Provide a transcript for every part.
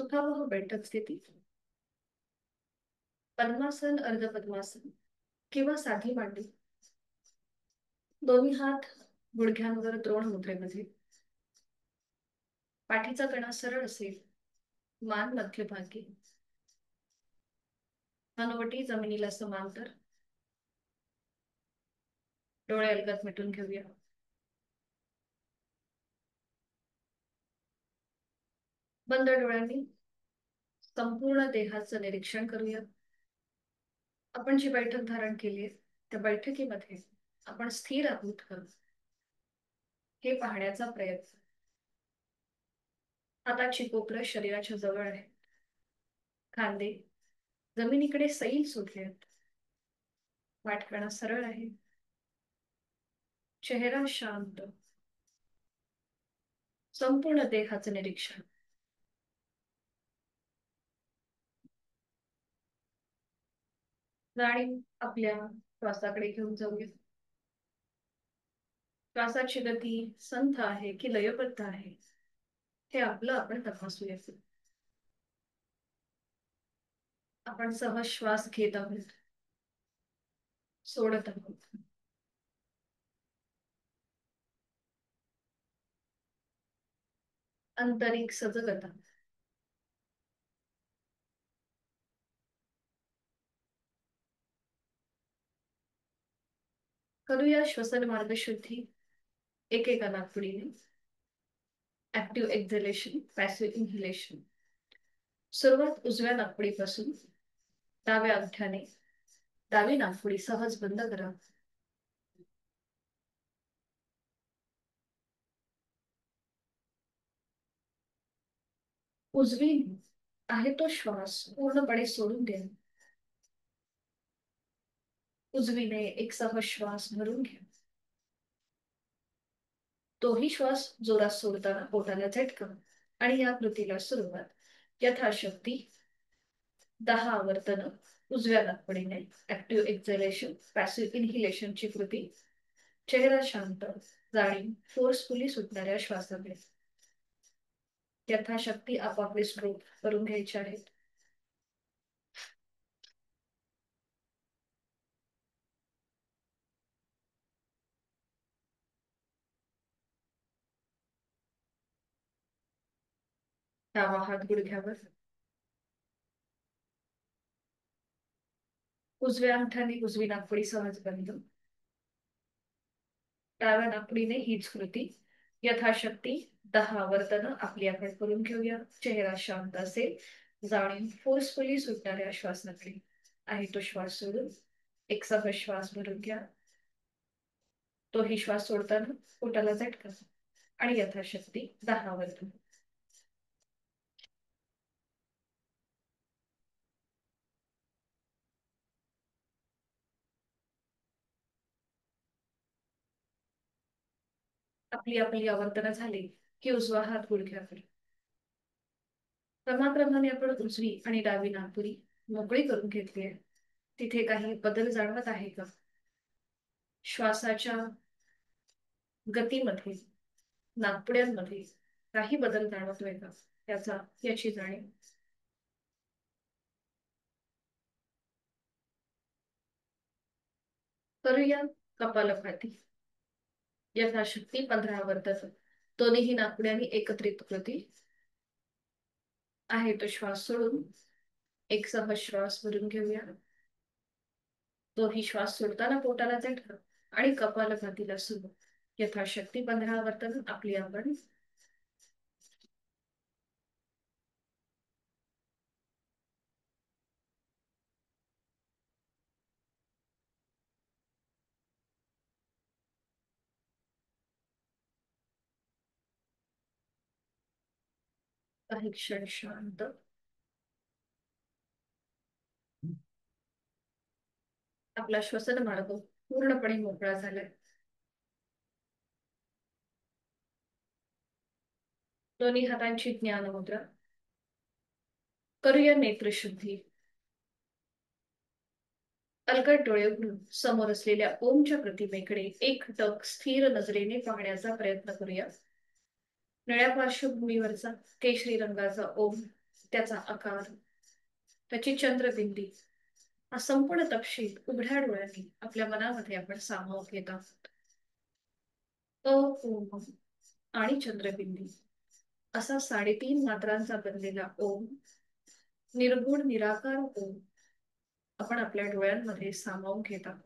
सुखावह बैठक स्थिती, पद्मासन, अर्ध पद्मासन किंवा साधी मांडी. दोन्ही हात गुडघ्यांवर द्रोण मुद्रेमध्ये. पाठीचा कणा सरळ असेल, मान मध्यभागी, हनुवटी जमिनीला समांतर. डोळे अलगद मिटून घेऊया. बंद डोळ्यांनी संपूर्ण देहाचं निरीक्षण करूया. आपण जी बैठक धारण केली आहे त्या बैठकीमध्ये आपण स्थिर आहोत का हे पाहण्याचा प्रयत्न. हाताची कोपरं शरीराच्या जवळ आहे. खांदे जमिनीकडे सैल सोडले आहेत. पाठकणा सरळ आहे. चेहरा शांत. संपूर्ण देहाचं निरीक्षण. जाणीव आपल्या श्वासाकडे घेऊन जाऊया. श्वासाची गती संथ आहे की लयबद्ध आहे हे आपलं आपण तपासूया. आपण सहज श्वास घेत आहोत, सोडत आहोत. आंतरिक सजगता. करूया श्वसन मार्ग शुद्धी एकेका नाकपुडीने. Active exhalation, passive inhalation. सुरुवात उजव्या नाकपुडीपासून. डाव्या अंगठ्याने डावी नाकपुडी सहज बंद करा. उजवी आहे तो श्वास पूर्णपणे सोडून द्या. उजवीने एक सहज श्वास भरून घ्या. तोही श्वास जोरात सोडताना पोटाला झटका. आणि या कृतीला सुरुवात. यथाशक्ती 10 आवर्तन उजव्या नाकपुडीने. ऍक्टिव्ह एक्झलेशन, पॅसिव्ह इन्हिलेशन ची कृती. चेहरा शांत, जाणीव फोर्सफुली सुटणाऱ्या श्वासाकडे. यथाशक्ती आपापले स्ट्रोक करून घ्यायचे आहेत. डावा हात गुडघ्यावर. उजव्या अंगठ्याने उजवी नाकपुडी सहज बंद. डाव्या नाकपुडीने हीच कृती. यथाशक्ती 10 आवर्तन आपली आपण करून घेऊया. चेहरा शांत असेल. जाणीव फोर्सफुली सुटणाऱ्या श्वासाकडे. आहे तो श्वास सोडून एक सहज श्वास भरून घ्या. तोही श्वास सोडताना पोटाला झटका. आणि यथाशक्ती 10 आवर्तन. आपली आपली आवर्तन झाली की उजवा हात गुडघ्यावर. क्रमाक्रमाने आपण उजवी आणि डावी नाकपुडी मोकळी करून घेतली आहे. तिथे काही बदल जाणवत आहे का? श्वासाच्या गतीमध्ये, नाकपुड्यांमध्ये काही बदल जाणवतोय का याची जाणीव. करूया कपालभाती. यथाशक्ती 15 आवर्तन दोन्ही नाकपुड्यांनी एकत्रित कृती. आहे तो श्वास सोडून एक सहज श्वास भरून घेऊया. तोही श्वास सोडताना पोटाला झटका. आणि कपालभातीला सुरू. यथाशक्ती 15 आवर्तन आपली आपण. काही क्षण शांत. आपला श्वसन मार्ग पूर्णपणे मोकळा झालाय. दोन्ही हातांची ज्ञान मुद्रा. करूया नेत्रशुद्धी. अलगद डोळे उघडून समोर असलेल्या ओमच्या प्रतिमेकडे एकटक स्थिर नजरेने पाहण्याचा प्रयत्न करूया. निळ्या पार्श्वभूमीवरचा केशरी रंगाचा ओम त्याचा आकार, त्याची चंद्रबिंदी हा संपूर्ण तपशील उघड्या डोळ्यांनी आपल्या मनामध्ये आपण सामावून घेत आहोत. अ आणि चंद्रबिंदी असा 3.5 मात्रांचा बनलेला ओम, निर्गुण निराकार ओम आपण आपल्या डोळ्यांमध्ये सामावून घेत आहोत.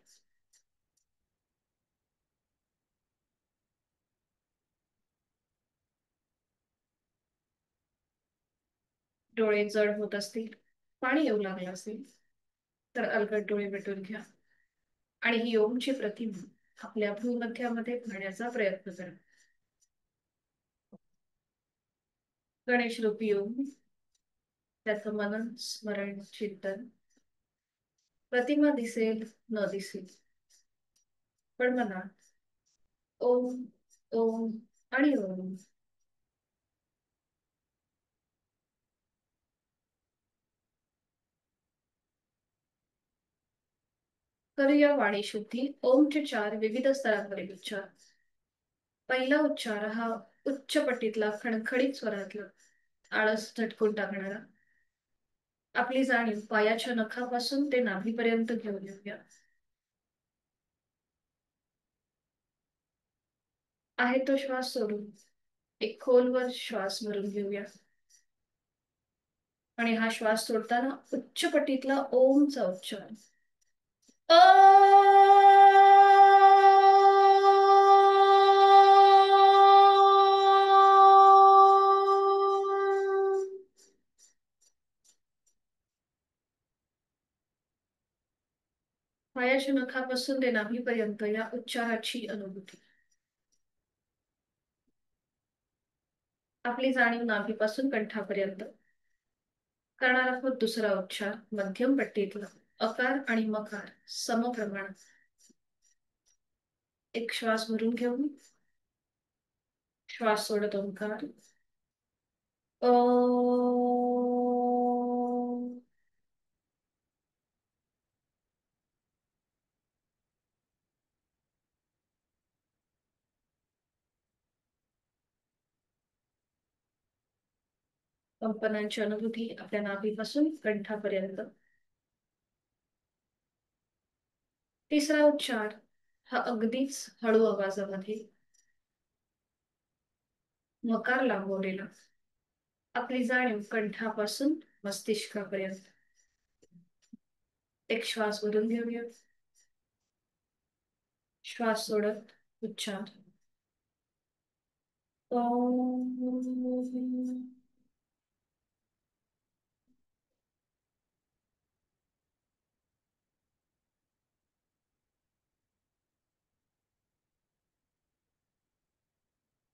डोळे जड होत असतील, पाणी येऊ लागलं असेल तर अलगद डोळे मिटून घ्या आणि ही ओमची प्रतिमा आपल्या भूमध्यामध्ये पाहण्याचा प्रयत्न करा. गणेश रूपी ओम, त्याचं मनन स्मरण चिंतन, प्रतिमा दिसेल न दिसेल पण मनात ओम ओम आणि ओम. करूया वाणी शुद्धी. ओमचे 4 विविध स्तरांवरील उच्चार. पहिला उच्चार हा उच्च पट्टीतला खणखणीत स्वरातला, आळस झटकून टाकणारा. आपली जाणीव पायाच्या नखापासून ते नाभीपर्यंत घेऊन येऊया. आहे तो श्वास सोडून एक खोलवर श्वास भरून घेऊया आणि हा श्वास सोडताना उच्च पट्टीतला ओमचा उच्चार. पायाच्या नखापासून ते नाभीपर्यंत या उच्चाराची अनुभूती. आपली जाणीव नाभीपासून कंठापर्यंत. करणार आहोत दुसरा उच्चार मध्यम पट्टीतला, अकार आणि मकार समप्रमाणात. एक श्वास भरून घेऊन श्वास सोडत ओंकार. कंपनांची अनुभूती आपल्या नाभीपासून कंठापर्यंत. तिसरा उच्चार हा अगदीच हळू आवाजामध्ये, मकार लांबवलेला. आपली जाणीव कंठापासून मस्तिष्कापर्यंत. एक श्वास भरून घेऊया, श्वास सोडत उच्चार.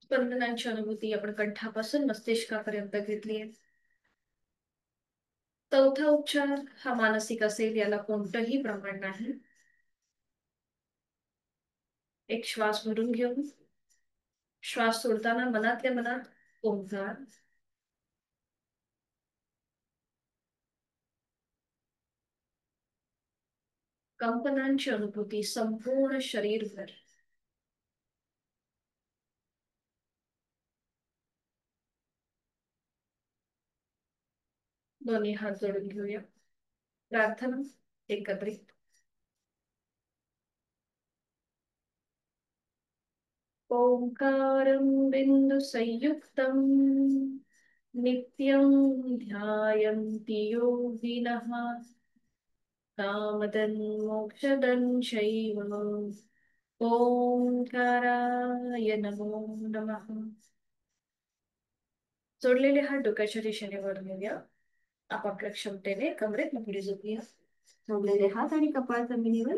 स्पंदनांची अनुभूती आपण कंठापासून मस्तिष्कापर्यंत घेतली आहे. चौथा उच्चार हा मानसिक असेल, याला कोणतंही प्रमाण नाही. एक श्वास भरून घेऊन श्वास सोडताना मनातल्या मनात ओंकार. कंपनांची अनुभूती संपूर्ण शरीरभर. दोन्ही हात जोडून घेऊया, प्रार्थना एकत्रित. ओंकारं बिन्दुसंयुक्तं नित्यं ध्यायन्ति योगिनः कामदं मोक्षदं चैव. ओंकाराय नमो नमः. जोडलेले हात डोक्याच्या दिशेने वर नेऊया. आपापल्या क्षमतेने कमरेत मुठडी झोपूया. जोडलेले हात आणि कपाळ जमिनीवर.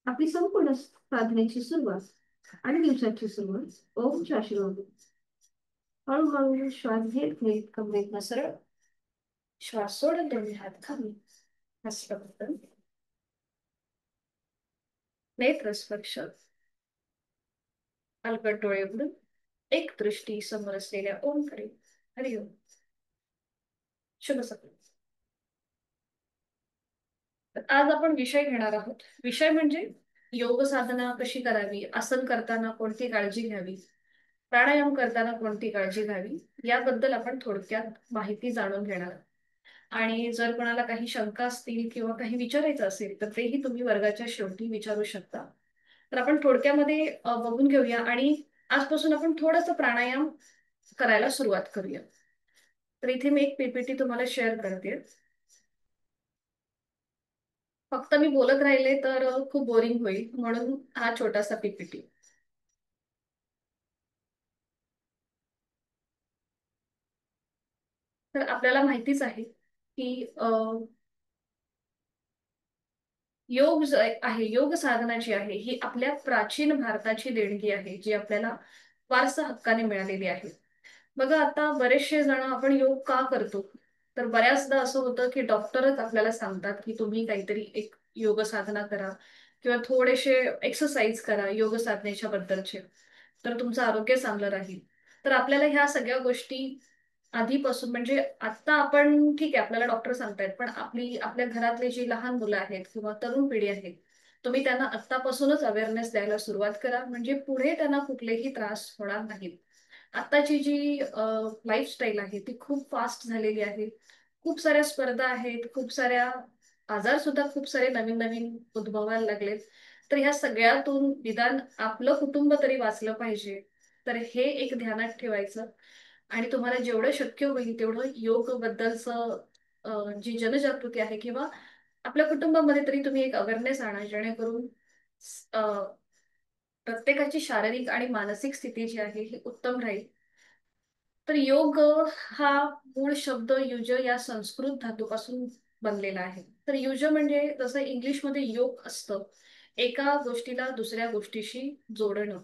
आपली संपूर्ण साधनेची सुरुवात आणि दिवसाची सुरुवात ओमच्या आशीर्वाद. हळूहळू श्वास घेत घेत कमरेत सरळ. श्वास सोडत दोन्ही हात खाली. हस्तपतन, नेत्र स्पर्श, अलगद डोळे उघडून एक दृष्टी समोर असलेल्या ओमकडे. हरिओम. शुभ सकाळ. आज आपण विषय घेणार आहोत. विषय म्हणजे योग साधना कशी करावी, आसन करताना कोणती काळजी घ्यावी, प्राणायाम करताना कोणती काळजी घ्यावी याबद्दल आपण थोडक्यात माहिती जाणून घेणार आहोत. आणि जर कोणाला काही शंका असतील किंवा काही विचारायचं असेल तर तेही तुम्ही वर्गाच्या शेवटी विचारू शकता. तर आपण थोडक्यामध्ये बघून घेऊया आणि आजपासून आपण थोडंसं प्राणायाम करायला सुरुवात करूया. तर इथे मी एक पीपीटी तुम्हाला शेअर करते. फक्त मी बोलत राहिले तर खूप बोरिंग होईल म्हणून हा छोटासा पीपीटी. तर आपल्याला माहितीच आहे की योग जो आहे, योग साधना जी आहे ही आपल्या प्राचीन भारताची देणगी आहे जी आपल्याला वारसा हक्काने मिळालेली आहे. बघा आता बरेचसे जण आपण योग का करतो, तर बऱ्याचदा असं होतं की डॉक्टरच आपल्याला सांगतात की तुम्ही काहीतरी एक योग साधना करा किंवा थोडेसे एक्सरसाइज करा योग साधनेच्या बद्दलचे, तर तुमचं आरोग्य चांगलं राहील. तर आपल्याला ह्या सगळ्या गोष्टी आधीपासून म्हणजे आता आपण ठीक आहे आपल्याला डॉक्टर सांगतायत पण आपल्या घरातले जी लहान मुलं आहेत किंवा तरुण पिढी आहे, तुम्ही त्यांना आत्तापासूनच अवेअरनेस द्यायला सुरुवात करा म्हणजे पुढे त्यांना कुठलेही त्रास होणार नाहीत. आत्ताची जी लाईफस्टाईल आहे ती खूप फास्ट झालेली आहे. खूप साऱ्या स्पर्धा आहेत, खूप साऱ्या आजार सुद्धा खूप सारे नवीन नवीन उद्भवायला लागलेत. तर ह्या सगळ्यातून निदान आपलं कुटुंब तरी वाचलं पाहिजे. तर हे एक ध्यानात ठेवायचं आणि तुम्हाला जेवढं शक्य होईल तेवढं योग बद्दलचं जी जनजागृती आहे किंवा आपल्या कुटुंबामध्ये तरी तुम्ही एक अवेअरनेस आणा जेणेकरून अ, प्रत्येकाची शारीरिक आणि मानसिक स्थिती जी आहे ही उत्तम राहील. तर योग हा मूळ शब्द युज या संस्कृत धातूपासून बनलेला आहे. तर युज म्हणजे जसं इंग्लिशमध्ये योग असतं, एका गोष्टीला दुसऱ्या गोष्टीशी जोडणं.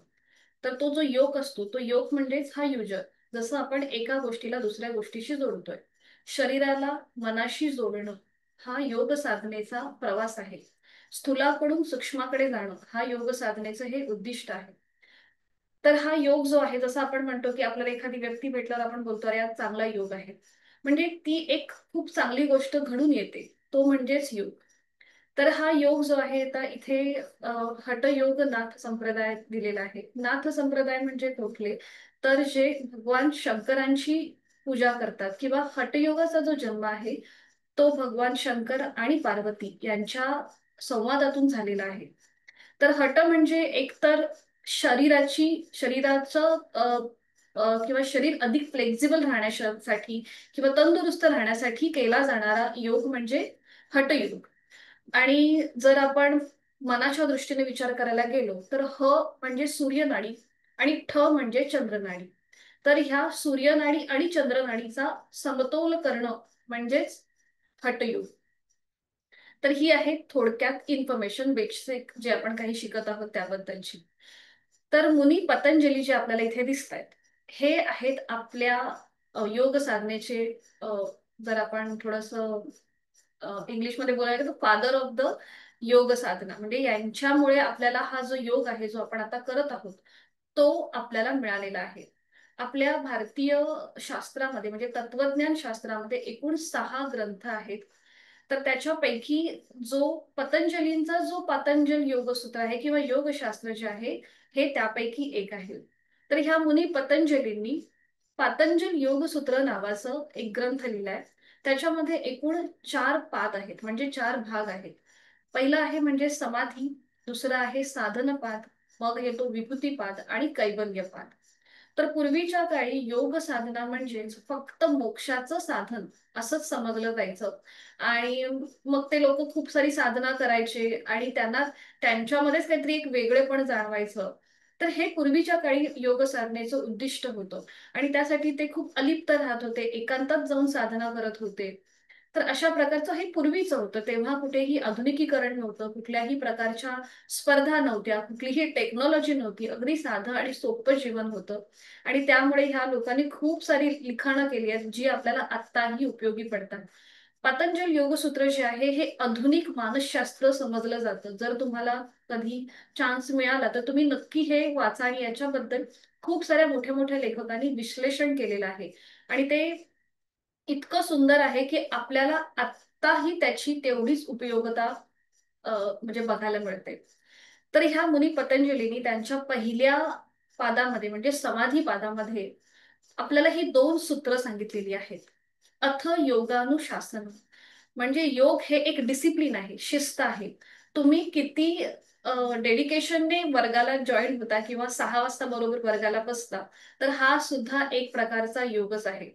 तर तो जो योग असतो तो योग म्हणजेच हा युज. जसं आपण एका गोष्टीला दुसऱ्या गोष्टीशी जोडतोय. शरीराला मनाशी जोडणं हा योग साधनेचा प्रवास आहे. स्थूलाकडून सूक्ष्माकडे जाणं हा योग साधनेचं हे उद्दिष्ट आहे. तर हा योग जो आहे जसं आपण म्हणतो की आपल्याला एखादी व्यक्ती भेटल्यावर आपण बोलतो अरे आज चांगला योग आहे. म्हणजे ती एक खूप चांगली गोष्ट घडून येते. तो म्हणजेच योग. तर हा योग जो आहे आता इथे हठयोग नाथ संप्रदाय दिलेला आहे. नाथ संप्रदाय म्हणजे कुठले? तर जे भगवान शंकरांची पूजा करतात किंवा हठयोगाचा जो जन्म आहे तो भगवान शंकर आणि पार्वती यांच्या संवादातून झालेला आहे. तर हठ म्हणजे एकतर शरीराचं किंवा शरीर अधिक फ्लेक्झिबल राहण्यासाठी किंवा तंदुरुस्त राहण्यासाठी केला जाणारा योग म्हणजे हठयोग. आणि जर आपण मनाच्या दृष्टीने विचार करायला गेलो तर म्हणजे सूर्यनाडी आणि म्हणजे चंद्रनाडी. तर ह्या सूर्यनाडी आणि चंद्रनाडीचा समतोल करणं म्हणजेच हठयोग. तर ही आहे थोडक्यात इन्फॉर्मेशन बेसिक जे आपण काही शिकत आहोत त्याबद्दलची. तर मुनी पतंजली जे आपल्याला इथे दिसत आहेत हे आहेत आपल्या योग साधनेचे अ, जर आपण थोडस इंग्लिशमध्ये बोलायला गेलं तर फादर ऑफ द योग साधना म्हणजे यांच्यामुळे आपल्याला हा जो योग आहे जो आपण आता करत आहोत तो आपल्याला मिळालेला आहे. आपल्या भारतीय शास्त्रामध्ये म्हणजे तत्वज्ञान शास्त्रामध्ये एकूण 6 ग्रंथ आहेत. तर त्याच्यापैकी जो पतंजलींचा जो पातंजल योगसूत्र आहे किंवा योगशास्त्र जे आहे हे त्यापैकी एक आहे. तर ह्या मुनी पतंजलींनी पातंजल योगसूत्र नावाचं एक ग्रंथ लिहिलाय. त्याच्यामध्ये एकूण 4 पाद आहेत म्हणजे 4 भाग आहेत. पहिला आहे म्हणजे समाधी, दुसरा आहे साधनपाद, मग येतो विभूतीपाद आणि कैवल्यपाद. तर पूर्वीच्या काळी योग साधना म्हणजेच फक्त मोक्षाचं साधन असंच समजलं जायचं. आणि मग ते लोक खूप सारी साधना करायचे आणि त्यांना त्यांच्यामध्येच काहीतरी एक वेगळेपण जाणवायचं. तर हे पूर्वीच्या काळी योग साधनेचं उद्दिष्ट होतं आणि त्यासाठी ते खूप अलिप्त राहत होते, एकांतात जाऊन साधना करत होते. तर अशा प्रकारचं हे पूर्वीचं होतं. तेव्हा कुठेही आधुनिकीकरण नव्हतं, कुठल्याही प्रकारच्या स्पर्धा नव्हत्या, कुठलीही टेक्नॉलॉजी नव्हती. अगदी साधं आणि सोपं जीवन होतं. आणि त्यामुळे ह्या लोकांनी खूप सारी लिखाणं केली आहेत, जी आपल्याला आत्ताही उपयोगी पडतात. पतंजल योगसूत्र जे आहे हे आधुनिक मानसशास्त्र समजलं जातं. जर तुम्हाला कधी चान्स मिळाला तर तुम्ही नक्की हे वाचा आणि याच्याबद्दल खूप साऱ्या मोठ्या मोठ्या लेखकांनी विश्लेषण केलेलं आहे. आणि ते इतकं सुंदर आहे की आपल्याला आत्ताही त्याची तेवढीच उपयोगिता म्हणजे बघायला मिळते. तर ह्या मुनी पतंजलीनी त्यांच्या पहिल्या पादामध्ये म्हणजे समाधी पादामध्ये आपल्याला ही दोन सूत्र सांगितलेली आहेत. अथ योगानुशासन म्हणजे योग हे एक डिसिप्लिन आहे, शिस्त आहे. तुम्ही किती डेडिकेशनने वर्गाला जॉईन होता किंवा 6 वाजता बरोबर वर्गाला बसता, तर हा सुद्धा एक प्रकारचा योगच आहे.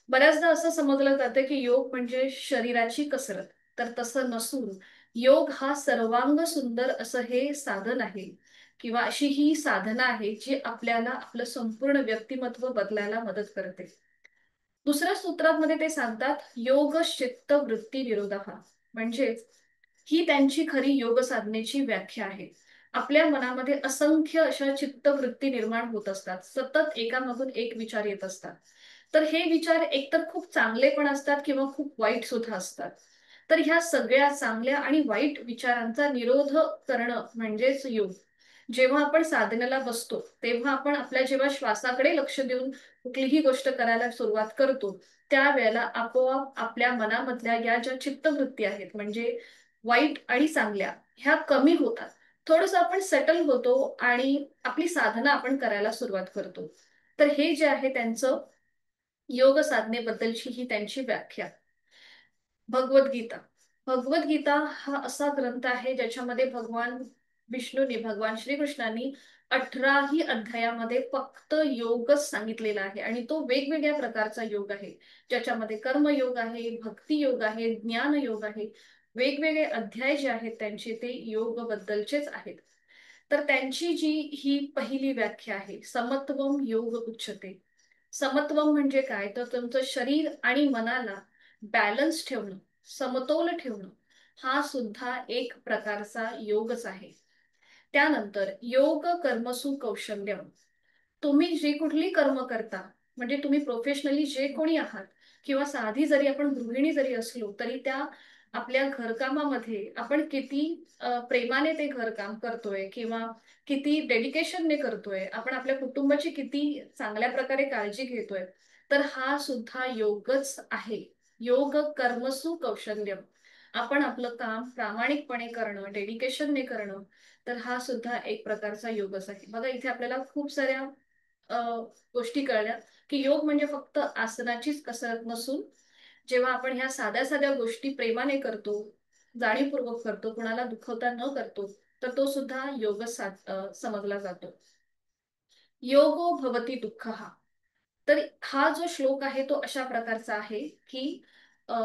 बऱ्याचदा असं समजलं जातं की योग म्हणजे शरीराची कसरत, तर तसं नसून योग हा सर्वांग सुंदर असं हे साधन आहे किंवा अशी ही साधना आहे जी आपल्याला आपलं संपूर्ण व्यक्तिमत्व बदलायला मदत करते. दुसऱ्या सूत्रामध्ये ते सांगतात योग चित्त वृत्ती विरोधा म्हणजेच ही त्यांची खरी योग साधनेची व्याख्या आहे. आपल्या मनामध्ये असंख्य अशा चित्तवृत्ती निर्माण होत असतात, सतत एकामागून एक विचार येत असतात. तर हे विचार एकतर खूप चांगले पण असतात किंवा खूप वाईट सुद्धा असतात. तर ह्या सगळ्या चांगल्या आणि वाईट विचारांचा निरोध करणं म्हणजेच योग. जेव्हा आपण साधनेला बसतो तेव्हा आपण आपल्या जेव्हा श्वासाकडे लक्ष देऊन कुठलीही गोष्ट करायला सुरुवात करतो, त्यावेळेला आपोआप आपल्या मनामधल्या या ज्या चित्तवृत्ती आहेत म्हणजे वाईट आणि चांगल्या ह्या कमी होतात. थोडंसं आपण सेटल होतो आणि आपली साधना आपण करायला सुरुवात करतो. तर हे जे आहे त्यांचं योग साधनेबद्दलची ही त्यांची व्याख्या. भगवद्गीता. भगवद्गीता हा असा ग्रंथ आहे ज्याच्यामध्ये भगवान विष्णूने भगवान श्रीकृष्णांनी 18ही अध्यायामध्ये फक्त योगच सांगितलेला आहे आणि तो वेगवेगळ्या प्रकारचा योग आहे. ज्याच्यामध्ये कर्मयोग आहे, भक्ती योग आहे, ज्ञान योग आहे. वेगवेगळे अध्याय जे आहेत त्यांचे ते योग बद्दलचेच आहेत. तर त्यांची जी ही पहिली व्याख्या आहे समत्वम योग उच्चते. समत्वम म्हणजे काय, तर तुमचं शरीर आणि मनाला बॅलन्स ठेवणं, समतोल ठेवणं, हा सुद्धा एक प्रकारचा योगच आहे. त्यानंतर योग कर्मसु कौशल्यम. तुम्ही जी कुठली कर्म करता म्हणजे तुम्ही प्रोफेशनली जे कोणी आहात किंवा साधी जरी आपण गृहिणी जरी असलो तरी त्या आपल्या घरकामामध्ये आपण किती प्रेमाने ते घरकाम करतोय किंवा किती डेडिकेशनने करतोय, आपण आपल्या कुटुंबाची किती चांगल्या प्रकारे काळजी घेतोय, तर हा सुद्धा योगच आहे. योग कर्मसु कौशल्यम. आपण आपलं काम प्रामाणिकपणे करणं, डेडिकेशनने करणं, तर हा सुद्धा एक प्रकारचा योगच आहे. बघा इथे आपल्याला खूप साऱ्या अ, गोष्टी कळल्या की योग म्हणजे फक्त आसनाचीच कसरत नसून जेव्हा आपण ह्या साध्या साध्या गोष्टी प्रेमाने करतो, जाणीवपूर्वक करतो, कुणाला दुखवता न करतो, तर तो सुद्धा योगच समजला जातो. योगो भवती दुःखः. तर हा जो श्लोक आहे तो अशा प्रकारचा आहे की अ,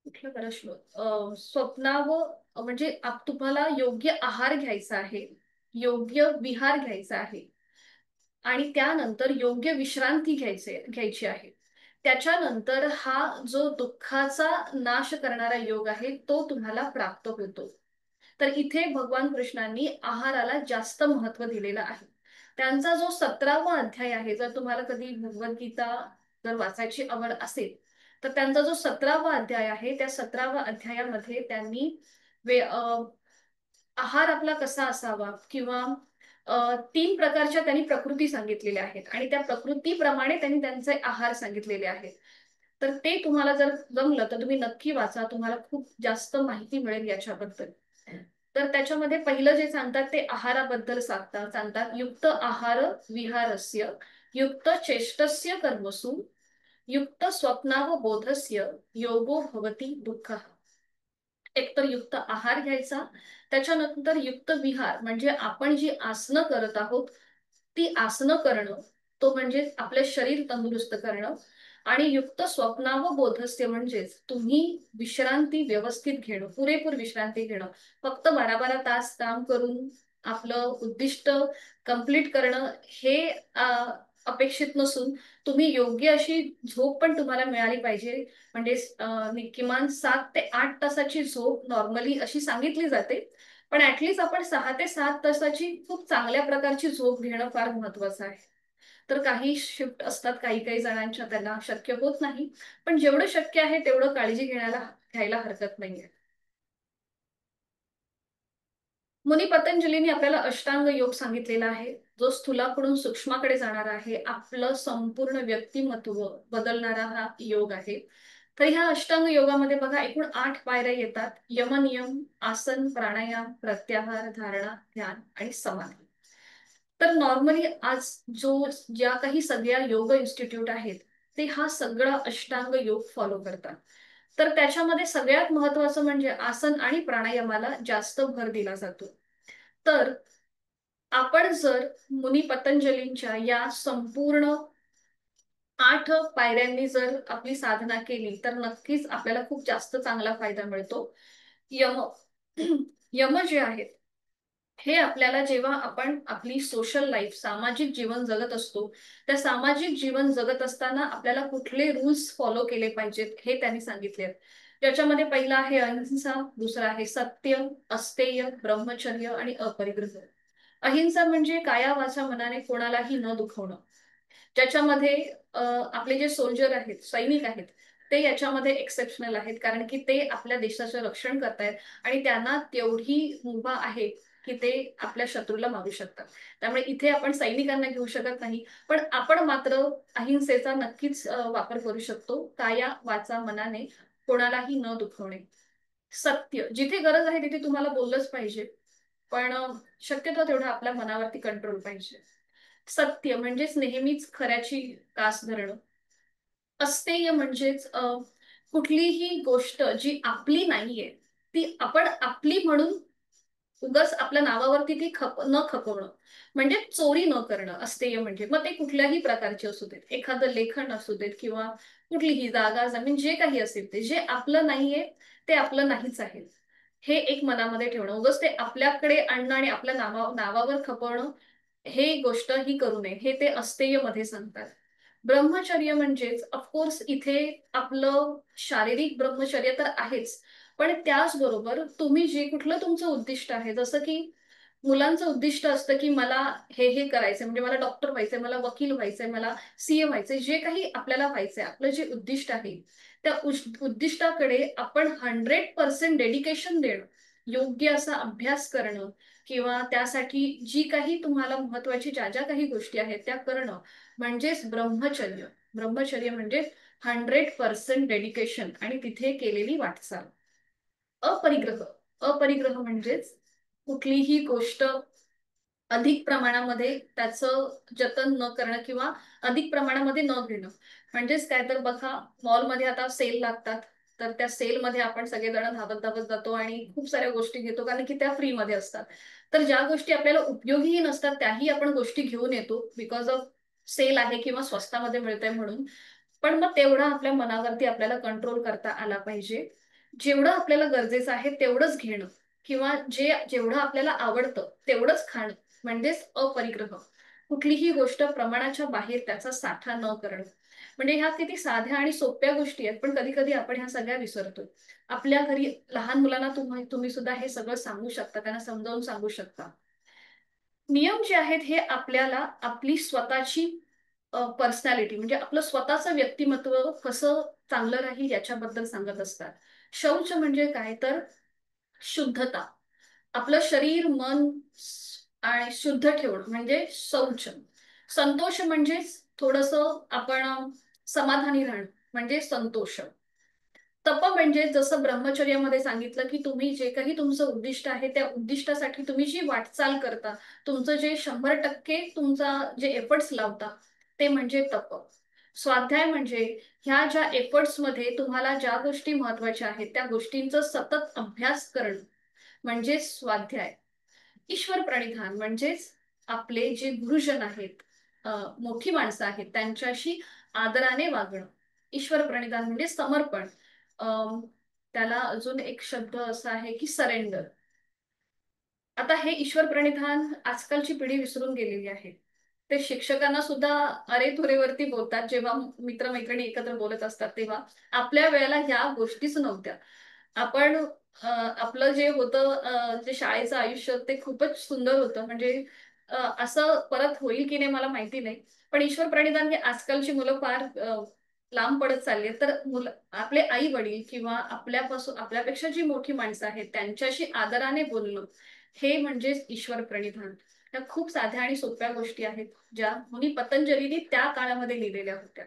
कुठला बरा श्लोक, स्वप्नाव म्हणजे तुम्हाला योग्य आहार घ्यायचा आहे, योग्य विहार घ्यायचा आहे आणि त्यानंतर योग्य विश्रांती घ्यायची आहे. त्याच्यानंतर हा जो दुःखाचा नाश करणारा योग आहे तो तुम्हाला प्राप्त होतो. तर इथे भगवान कृष्णांनी आहाराला जास्त महत्व दिलेलं आहे. त्यांचा जो 17वा अध्याय आहे, जर तुम्हाला कधी भगवद्गीता जर वाचायची आवड असेल तर त्यांचा जो 17वा अध्याय आहे त्या 17व्या अध्यायामध्ये त्यांनी आहार आपला कसा असावा किंवा 3 प्रकारच्या त्यांनी प्रकृती सांगितलेल्या आहेत आणि त्या प्रकृतीप्रमाणे त्यांनी त्यांचे आहार सांगितलेले आहेत. तर ते तुम्हाला जर जमलं तर तुम्ही नक्की वाचा, तुम्हाला खूप जास्त माहिती मिळेल याच्याबद्दल. तर त्याच्यामध्ये पहिलं जे सांगतात ते आहाराबद्दल सांगतात युक्त आहार विहारस्य युक्त चेष्टस्य कर्मसु युक्त स्वप्नावबोधस्य योगो भवती दुःख. एकतर युक्त आहार घ्यायचा, त्याच्यानंतर युक्त विहार म्हणजे आपण जी आसनं करत आहोत ती आसनं करणं, तो म्हणजे आपले शरीर तंदुरुस्त करणं आणि युक्त स्वप्नावबोधस्य म्हणजेच तुम्ही विश्रांती व्यवस्थित घेणं, पुरेपूर विश्रांती घेणं. फक्त 12-12 तास काम करून आपलं उद्दिष्ट कंप्लीट करणं हे अपेक्षित नसून तुम्ही योग्य अशी झोप पण तुम्हाला मिळाली पाहिजे. म्हणजे किमान 7 ते 8 तासाची झोप नॉर्मली अशी सांगितली जाते. पण ऍटलीस्ट आपण 6 ते 7 तासाची खूप चांगल्या प्रकारची झोप घेणं फार महत्वाचं आहे. तर काही शिफ्ट असतात काही काही जणांच्या त्यांना शक्य होत नाही. पण जेवढं शक्य आहे तेवढं काळजी घ्यायला हरकत नाहीये. मुनी पतंजलींनी आपल्याला अष्टांग योग सांगितलेला आहे, जो स्थूलाकडून सूक्ष्माकडे जाणारा आहे, आपलं संपूर्ण व्यक्तिमत्व बदलणारा हा योग आहे. तर ह्या अष्टांग योगामध्ये बघा एकूण 8 पायऱ्या येतात. यमनियम, आसन, प्राणायाम, प्रत्याहार, धारणा, ध्यान आणि समाधी. तर नॉर्मली आज ज्या काही सगळ्या योग इन्स्टिट्यूट आहेत ते हा सगळा अष्टांग योग फॉलो करतात. तर त्याच्यामध्ये सगळ्यात महत्वाचं म्हणजे आसन आणि प्राणायामाला जास्त भर दिला जातो. तर आपण जर मुनी पतंजलींच्या या संपूर्ण 8 पायऱ्यांनी जर आपली साधना केली तर नक्कीच आपल्याला खूप जास्त चांगला फायदा मिळतो. यम यम जे आहेत हे आपल्याला जेव्हा आपण आपली सोशल लाईफ सामाजिक जीवन जगत असतो, त्या सामाजिक जीवन जगत असताना आपल्याला कुठले रूल्स फॉलो केले पाहिजेत हे त्यांनी सांगितले आहेत. ज्याच्यामध्ये पहिला आहे अहिंसा, दुसरा आहे सत्य, अस्तेय, ब्रह्मचर्य आणि अपरिग्रह. अहिंसा म्हणजे काया वाचा मनाने कोणालाही न दुखवणं. ज्याच्यामध्ये आपले जे सोल्जर आहेत, सैनिक आहेत, ते याच्यामध्ये एक्सेप्शनल आहेत, कारण की ते आपल्या देशाचं रक्षण करतायत आणि त्यांना तेवढी मुभा आहे की ते आपल्या शत्रूला मारू शकतात. त्यामुळे इथे आपण सैनिकांना घेऊ शकत नाही, पण आपण मात्र अहिंसेचा नक्कीच वापर करू शकतो. काया वाचा मनाने कोणालाही न दुखवणे. सत्य, जिथे गरज आहे तिथे तुम्हाला बोललंच पाहिजे, पण शक्यतो तेवढं आपल्या मनावरती कंट्रोल पाहिजे. सत्य म्हणजेच नेहमीच खऱ्याची कास धरणं. अस्तेय म्हणजेच कुठलीही गोष्ट जी आपली नाहीये ती आपण आपली म्हणून उगाच आपल्या नावावरती ती न खपवणं. म्हणजे चोरी न करणं अस्तेय म्हणजे. मग ते कुठल्याही प्रकारचे असू देत, एखादं लेखन असू देत किंवा कुठलीही जागा जमीन जे काही असेल ते जे आपलं नाहीये ते आपलं नाहीच आहे, हे एक मनामध्ये ठेवणं. उगाच ते आपल्याकडे आणणं आणि आपल्या नावावर खपवणं हे गोष्ट ही करू नये, हे ते अस्तेय मध्ये सांगतात. ब्रह्मचर्य म्हणजेच ऑफकोर्स इथे आपलं शारीरिक ब्रह्मचर्य तर आहेच, पण त्याचबरोबर तुम्ही जे कुठलं तुमचं उद्दिष्ट आहे, जसं की मुलांचं उद्दिष्ट असतं की मला हे करायचंय, म्हणजे मला डॉक्टर व्हायचंय, मला वकील व्हायचंय, मला सीए व्हायचंय, जे काही आपल्याला व्हायचंय, आपलं जे उद्दिष्ट आहे त्या उद्दिष्टाकडे आपण 100% डेडिकेशन देणं, योग्य असा अभ्यास करणं किंवा त्यासाठी जी काही तुम्हाला महत्वाची ज्या काही गोष्टी आहेत त्या करणं म्हणजेच ब्रह्मचर्य. ब्रह्मचर्य म्हणजे 100% डेडिकेशन आणि तिथे केलेली वाटचाल. अपरिग्रह. अपरिग्रह म्हणजेच कुठलीही गोष्ट अधिक प्रमाणामध्ये त्याचं जतन न करणं किंवा अधिक प्रमाणामध्ये न घेणं. म्हणजेच काय तर बघा, मॉलमध्ये आता सेल लागतात, तर त्या सेलमध्ये आपण सगळेजण धावत धावत जातो आणि खूप साऱ्या गोष्टी घेतो कारण की त्या फ्रीमध्ये असतात. तर ज्या गोष्टी आपल्याला उपयोगीही नसतात त्याही आपण गोष्टी घेऊन येतो बिकॉज ऑफ सेल आहे किंवा स्वस्तामध्ये मिळतंय म्हणून. पण मग तेवढा आपल्या मनावरती आपल्याला कंट्रोल करता आला पाहिजे. जेवढं आपल्याला गरजेचं आहे तेवढंच घेणं किंवा जेवढं आपल्याला आवडतं तेवढंच खाणं म्हणजेच अपरिग्रह. कुठलीही गोष्ट प्रमाणाच्या बाहेर त्याचा साठा न करणं. म्हणजे ह्या किती साध्या आणि सोप्या गोष्टी आहेत, पण कधी कधी आपण ह्या सगळ्या विसरतो. आपल्या घरी लहान मुलांना तुम्ही सुद्धा हे सगळं सांगू शकता, त्यांना समजावून सांगू शकता. नियम जे आहेत हे आपल्याला आपली स्वतःची पर्सनॅलिटी म्हणजे आपलं स्वतःचं व्यक्तिमत्व कसं चांगलं राहील याच्याबद्दल सांगत असतात. शौच म्हणजे काय तर शुद्धता. आपलं शरीर मन आणि शुद्ध ठेवणं म्हणजे शौच. संतोष म्हणजे थोडंसं आपण समाधानी राहणं म्हणजे संतोष. तप म्हणजे जसं ब्रह्मचर्यामध्ये सांगितलं की तुम्ही जे काही तुमचं उद्दिष्ट आहे त्या उद्दिष्टासाठी तुम्ही जी वाटचाल करता, तुमचं जे 100% तुमचा जे एफर्ट्स लावता ते म्हणजे तप. स्वाध्याय म्हणजे ह्या ज्या एफर्ट्स मध्ये तुम्हाला ज्या गोष्टी महत्वाच्या आहेत त्या गोष्टींचा सतत अभ्यास करणं म्हणजे स्वाध्याय. ईश्वर प्रणिधान म्हणजेच आपले जे गुरुजन आहेत, मोठी माणसं आहेत त्यांच्याशी आदराने वागणं. ईश्वर प्रणिधान म्हणजे समर्पण. त्याला अजून एक शब्द असा आहे की सरेंडर. आता हे ईश्वर प्रणिधान आजकालची पिढी विसरून गेलेली आहे. ते शिक्षकांना सुद्धा अरे तुरेवरती बोलतात जेव्हा मित्रमैत्रिणी एकत्र बोलत असतात तेव्हा. आपल्या वेळेला ह्या गोष्टीच नव्हत्या. आपण आपलं जे होतं जे शाळेचं आयुष्य ते खूपच सुंदर होतं. म्हणजे असं परत होईल की नाही मला माहिती नाही, पण ईश्वर प्रणिधान हे आजकालची मुलं फार लांब पडत चालली आहेत. तर मुलं आपले आई वडील किंवा आपल्यापेक्षा जी मोठी माणसं आहेत त्यांच्याशी आदराने बोलणं हे म्हणजेच ईश्वर प्रणिधान. त्या खूप साध्या आणि सोप्या गोष्टी आहेत ज्या मुनी पतंजलीने त्या काळामध्ये लिहिलेल्या होत्या.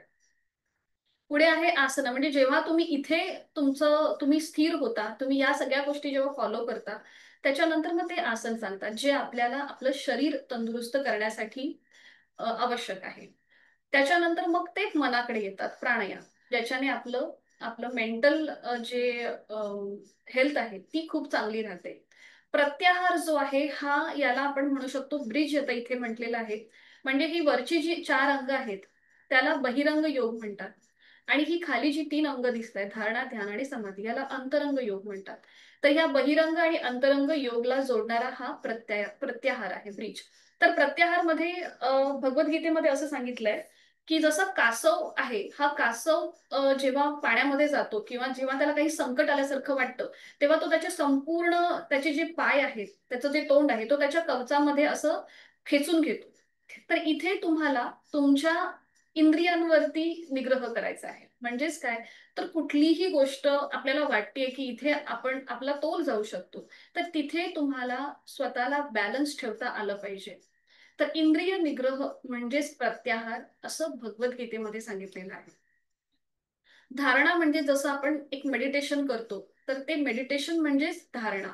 पुढे आहे आसन. म्हणजे जेव्हा तुम्ही इथे तुम्ही स्थिर होता, तुम्ही या सगळ्या गोष्टी जेव्हा फॉलो करता त्याच्यानंतर मग ते आसन सांगतात जे आपल्याला आपलं शरीर तंदुरुस्त करण्यासाठी आवश्यक आहे. त्याच्यानंतर मग ते मनाकडे येतात प्राणायाम, ज्याच्याने आपलं आपलं मेंटल जे हेल्थ आहे ती खूप चांगली राहते. प्रत्याहार जो आहे हा याला आपण म्हणू शकतो ब्रिज आता इथे म्हटलेलं आहे. म्हणजे ही वरची जी 4 अंग आहेत त्याला बहिरंग योग म्हणतात. आणि ही खाली जी 3 अंग दिसत आहेत धारणा, ध्यान आणि समाधी याला अंतरंग योग म्हणतात. तर ह्या बहिरंग आणि अंतरंग योगला जोडणारा हा प्रत्याहार आहे ब्रिज. तर प्रत्याहार मध्ये भगवद्गीतेमध्ये असं सांगितलंय की जसं कासव आहे हा कासव जेव्हा पाण्यामध्ये जातो किंवा जेव्हा त्याला काही संकट आल्यासारखं वाटतं तेव्हा तो त्याचे संपूर्ण त्याचे जे पाय आहेत त्याचं जे तोंड आहे तो त्याच्या कवचामध्ये असं खेचून घेतो. तर इथे तुम्हाला तुमच्या इंद्रियांवरती निग्रह करायचा आहे. म्हणजेच काय, तर कुठलीही गोष्ट आपल्याला वाटतेय की इथे आपण आपला तोल जाऊ शकतो, तर तिथे तुम्हाला स्वतःला बॅलन्स ठेवता आलं पाहिजे. तर इंद्रिय निग्रह म्हणजेच प्रत्याहार असं भगवद्गीतेमध्ये सांगितलेलं आहे. धारणा म्हणजे जसं आपण एक मेडिटेशन करतो, तर ते मेडिटेशन म्हणजेच धारणा.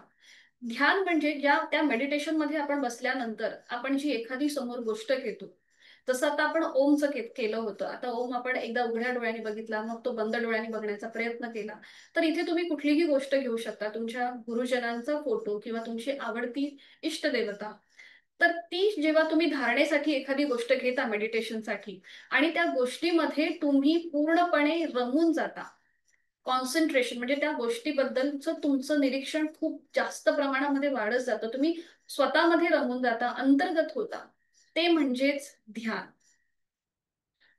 ध्यान म्हणजे ज्या त्या मेडिटेशन मध्ये आपण बसल्यानंतर आपण जी एखादी समोर गोष्ट घेतो, जसं आता आपण ओमचं केलं होतं. आता ओम आपण एकदा उघड्या डोळ्यांनी बघितला, मग तो बंद डोळ्यांनी बघण्याचा प्रयत्न केला. तर इथे तुम्ही कुठलीही गोष्ट घेऊ शकता, तुमच्या गुरुजनांचा फोटो किंवा तुमची आवडती इष्टदेवता. तर ती जेव्हा तुम्ही धारणेसाठी एखादी गोष्ट घेता मेडिटेशनसाठी आणि त्या गोष्टीमध्ये तुम्ही पूर्णपणे रमून जाता, कॉन्सन्ट्रेशन म्हणजे त्या गोष्टीबद्दलचं तुमचं निरीक्षण खूप जास्त प्रमाणामध्ये वाढत जातं, तुम्ही स्वतःमध्ये रमून जाता, अंतर्गत होता, ते म्हणजेच ध्यान.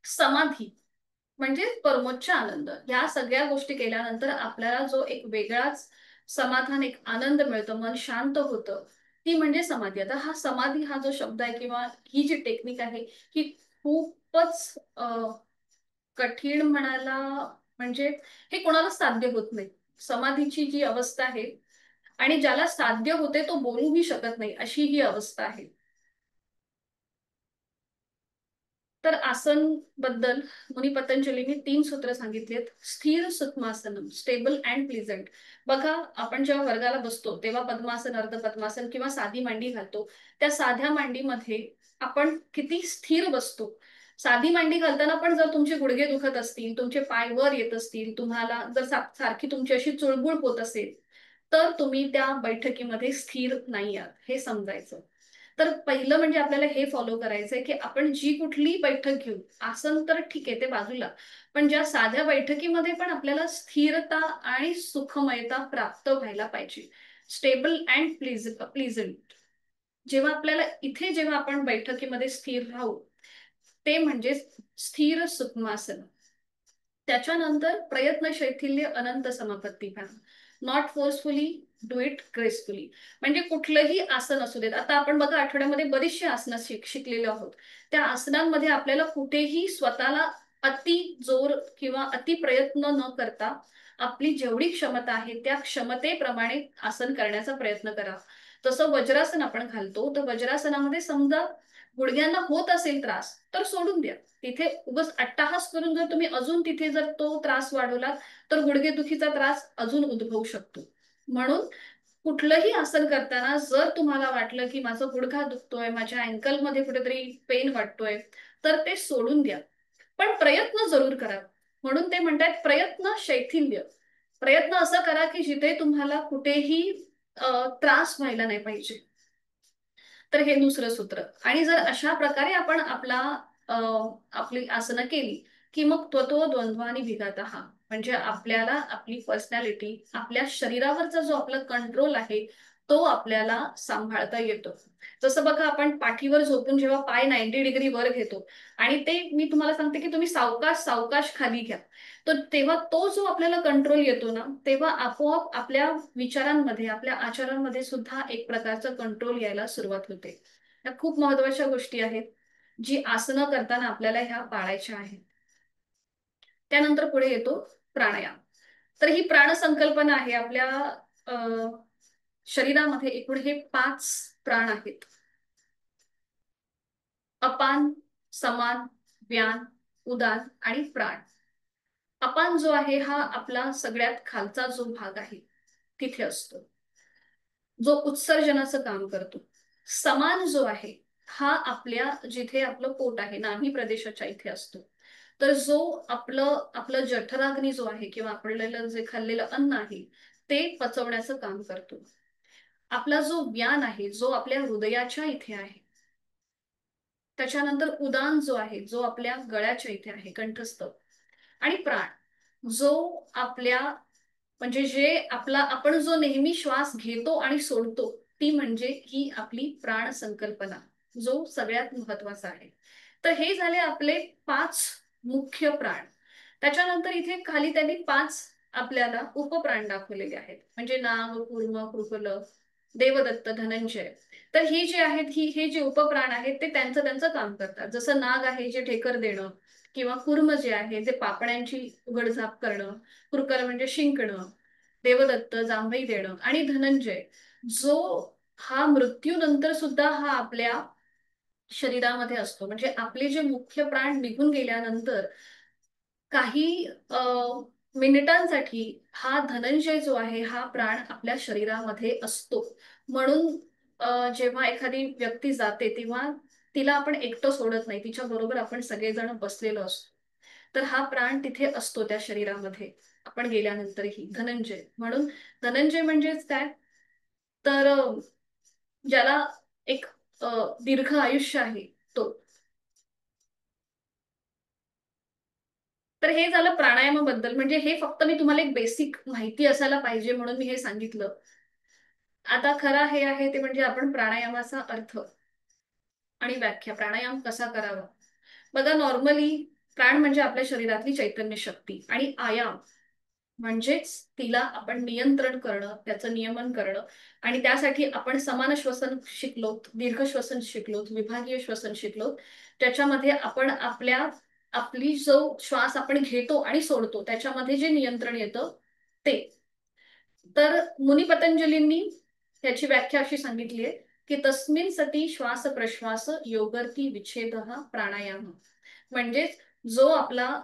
समाधी म्हणजे परमोच्च आनंद. या सगळ्या गोष्टी केल्यानंतर आपल्याला जो एक वेगळाच समाधान, एक आनंद मिळतो, मन शांत होतं, ती म्हणजे समाधी. आता हा समाधी हा जो शब्द आहे किंवा ही जी टेक्निक आहे ही खूपच कठीण म्हणायला, म्हणजे हे कोणाला साध्य होत नाही. समाधीची जी अवस्था आहे आणि ज्याला साध्य होते तो बोलूही शकत नाही अशी ही अवस्था आहे. तर आसन बद्दल मुनी पतंजलीने 3 सूत्र सांगितलेत. स्थिर सुखमासनम, स्टेबल अँड प्लीझंट. बघा आपण जेव्हा वर्गाला बसतो तेव्हा पद्मासन, अर्ध पद्मासन किंवा साधी मांडी घालतो. त्या साध्या मांडीमध्ये आपण किती स्थिर बसतो. साधी मांडी घालताना पण जर तुमचे गुडघे दुखत असतील, तुमचे पाय वर येत असतील, तुम्हाला जर सारखी तुमची अशी चुळबुळ होत असेल, तर तुम्ही त्या बैठकीमध्ये स्थिर नाही आहात हे समजायचं. तर पहिलं म्हणजे आपल्याला हे फॉलो करायचंय की आपण जी कुठली बैठक घेऊ, आसन तर ठीक आहे ते बाजूला, पण ज्या साध्या बैठकीमध्ये पण आपल्याला स्थिरता आणि सुखमयता प्राप्त व्हायला पाहिजे. Stable and pleasant. जेव्हा आपल्याला इथे जेव्हा आपण बैठकीमध्ये स्थिर राहू, ते म्हणजे स्थिर सुखमासन. त्याच्यानंतर प्रयत्न शैथिल्य अनंत समापत्ती पहा. Not forcefully, do it gracefully. म्हणजे कुठलंही आसन असू देत. आता आपण बघा आठवड्यामध्ये बरीचशी आसनं शिकलेलो आहोत. त्या आसनांमध्ये आपल्याला कुठेही स्वतःला अति जोर किंवा अति प्रयत्न न करता आपली जेवढी क्षमता आहे त्या क्षमतेप्रमाणे आसन करण्याचा प्रयत्न करा. जसं वज्रासन आपण घालतो, तर वज्रासनामध्ये समजा गुडघ्यांना होत असेल त्रास तर सोडून द्या. तिथे उगाच अट्टाहास करून जर तुम्ही अजून तिथे जर तो त्रास वाढवला तर गुडघेदुखीचा त्रास अजून उद्भवू शकतो. म्हणून कुठलंही आसन करताना जर तुम्हाला वाटलं की माझा गुडघा दुखतोय, माझ्या अँकलमध्ये कुठेतरी पेन वाटतोय, तर ते सोडून द्या. पण प्रयत्न जरूर करा. म्हणून ते म्हणतात प्रयत्न शैथिल्य. प्रयत्न असं करा की जिथे तुम्हाला कुठेही त्रास व्हायला नाही पाहिजे. तर हे दुसरं सूत्र. आणि जर अशा प्रकारे आपण आपली आसनं केली की मग त्वतो द्वंद्वानी विगतः, म्हणजे आपल्याला आपली पर्सनॅलिटी, आपल्या शरीरावरचा जो आपला कंट्रोल आहे तो आपल्याला सांभाळता येतो. जसं बघा आपण पाठीवर झोपून जेव्हा पाय 90 डिग्री वर घेतो आणि ते मी तुम्हाला सांगते की तुम्ही सावकाश सावकाश खाली घ्या, तर तेव्हा तो जो आपल्याला कंट्रोल येतो ना, तेव्हा आपोआप आपल्या विचारांमध्ये, आपल्या आचारांमध्ये सुद्धा एक प्रकारचं कंट्रोल यायला सुरुवात होते. या खूप महत्वाच्या गोष्टी आहेत, जी आसनं करताना आपल्याला ह्या पाळायच्या आहेत. त्यानंतर पुढे येतो प्राणायाम. तर ही प्राणसंकल्पना आहे. आपल्या शरीरामध्ये एकूण हे 5 प्राण आहेत. अपान, समान, व्यान, उदान आणि प्राण. अपान जो आहे हा आपला सगळ्यात खालचा जो भाग आहे तिथे असतो. जो उत्सर्जनाचं काम करतो. समान जो आहे हा आपल्या जिथे आपलं पोट आहे नाभी प्रदेशाच्या इथे असतो. तर जो आपलं आपलं जठराग्नी जो आहे किंवा आपल्याला जे खाल्लेलं अन्न आहे ते पचवण्याचं काम करतो. आपला जो व्यान आहे जो आपल्या हृदयाच्या इथे आहे. त्याच्यानंतर उदान जो आहे जो आपल्या गळ्याच्या इथे आहे कंठस्थ. आणि प्राण जो आपल्या म्हणजे जे आपला आपण जो नेहमी श्वास घेतो आणि सोडतो ती म्हणजे ही आपली प्राण संकल्पना, जो सगळ्यात महत्वाचा आहे. तर हे झाले आपले 5 मुख्य प्राण. त्याच्यानंतर इथे खाली त्यांनी 5 आपल्याला उपप्राण दाखवलेले आहेत. म्हणजे नाग, कूर्म, कृपल, देवदत्त, धनंजय. तर हे जे आहेत हे जे उपप्राण आहेत ते त्यांचं त्यांचं काम करतात. जसं नाग आहे जे ढेकर देणं, किंवा कूर्म जे आहे जे पापण्यांची उघडझाप करणं, कुरकर म्हणजे शिंकणं, देवदत्त जांभई देणं, आणि धनंजय जो हा मृत्यूनंतर सुद्धा हा आपल्या शरीरामध्ये असतो. म्हणजे आपले जे मुख्य प्राण निघून गेल्यानंतर काही मिनिटांसाठी हा धनंजय जो आहे हा प्राण आपल्या शरीरामध्ये असतो. म्हणून जेव्हा एखादी व्यक्ती जाते तेव्हा तिला आपण एकटं सोडत नाही, तिच्या बरोबर आपण सगळेजण बसलेलो असतो. तर हा प्राण तिथे असतो त्या शरीरामध्ये आपण गेल्यानंतरही. धनंजय म्हणून धनंजय म्हणजेच काय, तर ज्याला एक दीर्घ आयुष्य आहे तो. तर हे झालं प्राणायामाबद्दल. म्हणजे हे फक्त मी तुम्हाला एक बेसिक माहिती असायला पाहिजे म्हणून मी हे सांगितलं. आता खरा हे आहे ते म्हणजे आपण प्राणायामाचा अर्थ आणि व्याख्या. प्राणायाम कसा करावा. बघा, नॉर्मली प्राण म्हणजे आपल्या शरीरातली चैतन्य शक्ती, आणि आयाम म्हणजेच तिला आपण नियंत्रण करणं, त्याचं नियमन करणं. आणि त्यासाठी आपण समान श्वसन शिकलो, दीर्घ श्वसन शिकलो, विभागीय श्वसन शिकलो. त्याच्यामध्ये आपण आपली जो श्वास आपण घेतो आणि सोडतो त्याच्यामध्ये जे नियंत्रण येतं ते. तर मुनी पतंजलींनी त्याची व्याख्या अशी सांगितली आहे की तस्मिन सती श्वास प्रश्वास योगर्ती विच्छेद प्राणायाम. म्हणजेच जो आपला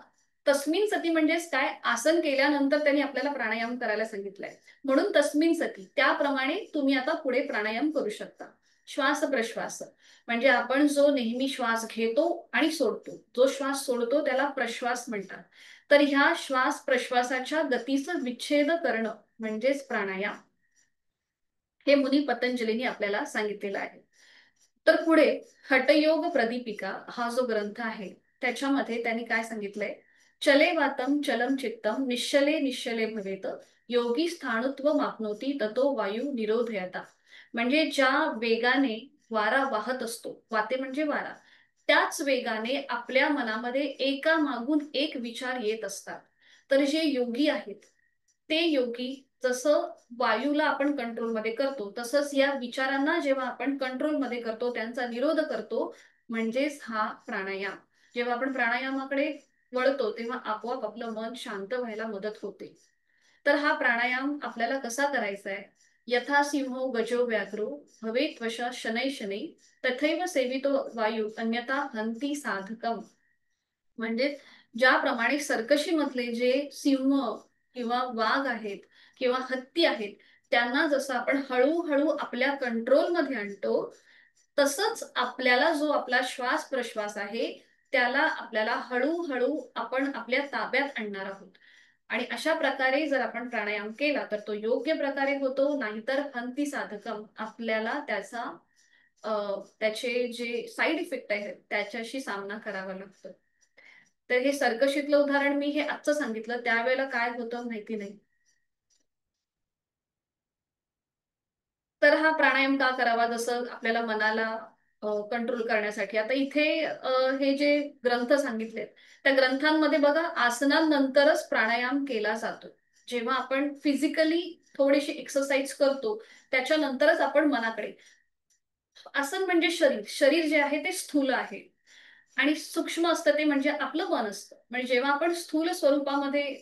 तस्मिन सती म्हणजेच काय, आसन केल्यानंतर त्यांनी आपल्याला प्राणायाम करायला सांगितलंय. म्हणून तस्मिन सती त्याप्रमाणे तुम्ही आता पुढे प्राणायाम करू शकता. श्वास प्रश्वास म्हणजे आपण जो नेहमी श्वास घेतो आणि सोडतो, जो श्वास सोडतो त्याला प्रश्वास म्हणतात. तर ह्या श्वास प्रश्वासाच्या गतीचं विच्छेद करणं म्हणजेच प्राणायाम, हे मुनी पतंजलींनी आपल्याला सांगितलेलं आहे. तर पुढे हठयोग प्रदीपिका हा जो ग्रंथ आहे त्याच्यामध्ये त्यांनी काय सांगितलंय, चले वातम चलम चित्तम निश्चले निश्चले भवेत योगी स्थाणुत्व मापनोती ततो वायू निरोधयता. म्हणजे ज्या वेगाने वारा वाहत असतो, वाते म्हणजे वारा, त्याच वेगाने आपल्या मनामध्ये एका मागून एक विचार येत असतात. तर जे योगी आहेत ते योगी जसं वायूला आपण कंट्रोलमध्ये करतो तसंच या विचारांना जेव्हा आपण कंट्रोलमध्ये करतो, त्यांचा निरोध करतो, म्हणजेच हा प्राणायाम. जेव्हा आपण प्राणायामाकडे वळतो तेव्हा आपोआप आपलं मन शांत व्हायला मदत होते. तर हा प्राणायाम आपल्याला कसा करायचा आहे, यथा सिंहो गजो व्याघ्रो भवेत् वशः शनै शनै तथैव सेवितो वायू अन्यथा हंती साधकम. म्हणजे ज्याप्रमाणे सर्कशीमधले जे सिंह किंवा वाघ आहेत किंवा हत्ती आहेत त्यांना जसं आपण हळूहळू आपल्या कंट्रोलमध्ये आणतो, तसंच आपल्याला जो आपला श्वास प्रश्वास आहे त्याला आपल्याला हळूहळू आपण आपल्या ताब्यात आणणार आहोत. आणि अशा प्रकारे जर आपण प्राणायाम केला तर तो योग्य प्रकारे होतो, नाहीतर हंती साधकम आपल्याला त्याचे जे साईड इफेक्ट आहेत त्याच्याशी सामना करावा लागतो. तर हे सर्कशीतलं उदाहरण मी हे आजचं सांगितलं, त्यावेळेला काय होतं माहिती नाही. तर हा प्राणायाम का करावा, जसं आपल्याला मनाला कंट्रोल करण्यासाठी. आता इथे हे जे ग्रंथ सांगितलेत त्या ग्रंथांमध्ये बघा आसनांनंतरच प्राणायाम केला जातो. जेव्हा आपण फिजिकली थोडीशी एक्सरसाइज करतो त्याच्यानंतरच आपण मनाकडे. आसन म्हणजे शरीर, शरीर जे आहे ते स्थूल आहे आणि सूक्ष्म असतं ते म्हणजे आपलं मन असतं. म्हणजे जेव्हा आपण स्थूल स्वरूपामध्ये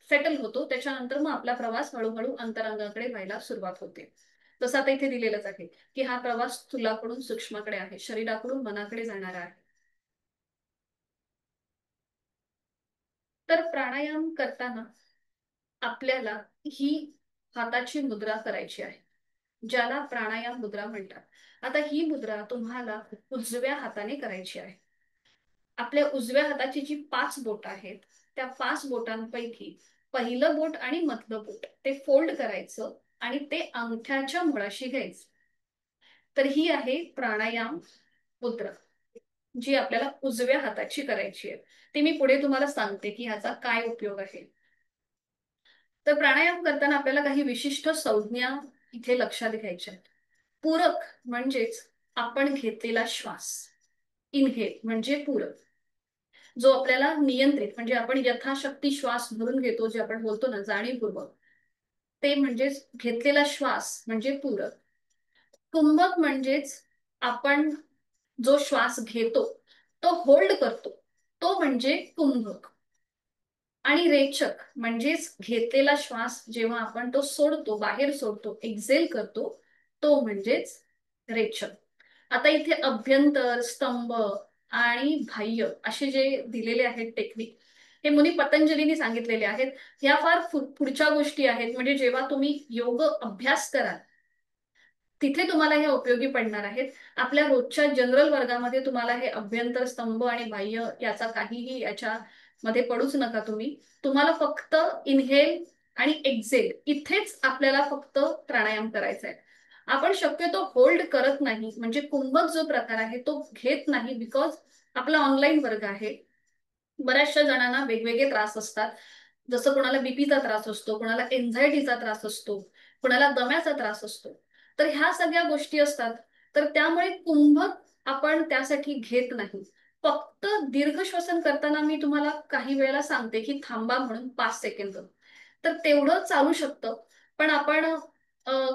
सेटल होतो त्याच्यानंतर मग आपला प्रवास हळूहळू अंतरंगाकडे व्हायला सुरुवात होते. तसं आता इथे दिलेलंच आहे की हा प्रवास स्थूलाकडून सूक्ष्माकडे आहे, शरीराकडून मनाकडे जाणारा आहे. तर प्राणायाम करताना आपल्याला ही हाताची मुद्रा करायची आहे. ज्याला प्राणायाम मुद्रा म्हणतात. आता ही मुद्रा तुम्हाला उजव्या हाताने करायची आहे. आपल्या उजव्या हाताची जी 5 बोट आहेत, त्या 5 बोटांपैकी पहिलं बोट आणि मधलं बोट ते फोल्ड करायचं आणि ते अंगठ्याच्या मुळाशी घ्यायचं. तर ही आहे प्राणायाम मुद्रा, जी आपल्याला उजव्या हाताची करायची आहे. ती मी पुढे तुम्हाला सांगते की ह्याचा काय उपयोग आहे. तर प्राणायाम करताना आपल्याला काही विशिष्ट संज्ञा इथे लक्षात घ्यायच्या आहेत. पूरक म्हणजेच आपण घेतलेला श्वास, इनहेल म्हणजे पूरक. जो आपल्याला नियंत्रित म्हणजे आपण यथाशक्ती श्वास भरून घेतो, जे आपण बोलतो ना जाणीवपूर्वक, ते म्हणजेच घेतलेला श्वास म्हणजे पूरक. कुंभक म्हणजेच आपण जो श्वास घेतो तो होल्ड करतो, तो म्हणजे कुंभक. आणि रेचक म्हणजेच घेतलेला श्वास जेव्हा आपण तो सोडतो, बाहेर सोडतो, एक्झेल करतो, तो म्हणजेच रेचक. आता इथे अभ्यंतर, स्तंभ आणि बाह्य असे जे दिलेले आहेत टेक्निक, हे मुनी पतंजलीने सांगितलेले आहेत. ह्या फार पुढच्या गोष्टी आहेत. म्हणजे जेव्हा तुम्ही योग अभ्यास कराल तिथे तुम्हाला हे उपयोगी पडणार आहेत. आपल्या रोजच्या जनरल वर्गामध्ये तुम्हाला हे अभ्यंतर, स्तंभ आणि बाह्य याचा काहीही याच्यामध्ये पडूच नका तुम्ही. तुम्हाला फक्त इनहेल आणि एक्झेल इथेच आपल्याला फक्त प्राणायाम करायचा आहे. आपण शक्यतो होल्ड करत नाही, म्हणजे कुंभक जो प्रकार आहे तो घेत नाही, बिकॉज आपला ऑनलाईन वर्ग आहे. बऱ्याचशा जणांना वेगवेगळे त्रास असतात. जसं कोणाला बीपीचा त्रास असतो, कोणाला एन्झायटीचा त्रास असतो, कोणाला दम्याचा त्रास असतो. तर ह्या सगळ्या गोष्टी असतात. तर त्यामुळे कुंभक आपण त्यासाठी घेत नाही. फक्त दीर्घ श्वसन करताना मी तुम्हाला काही वेळेला सांगते की थांबा म्हणून 5 सेकंद. तर तेवढं चालू शकतं. पण आपण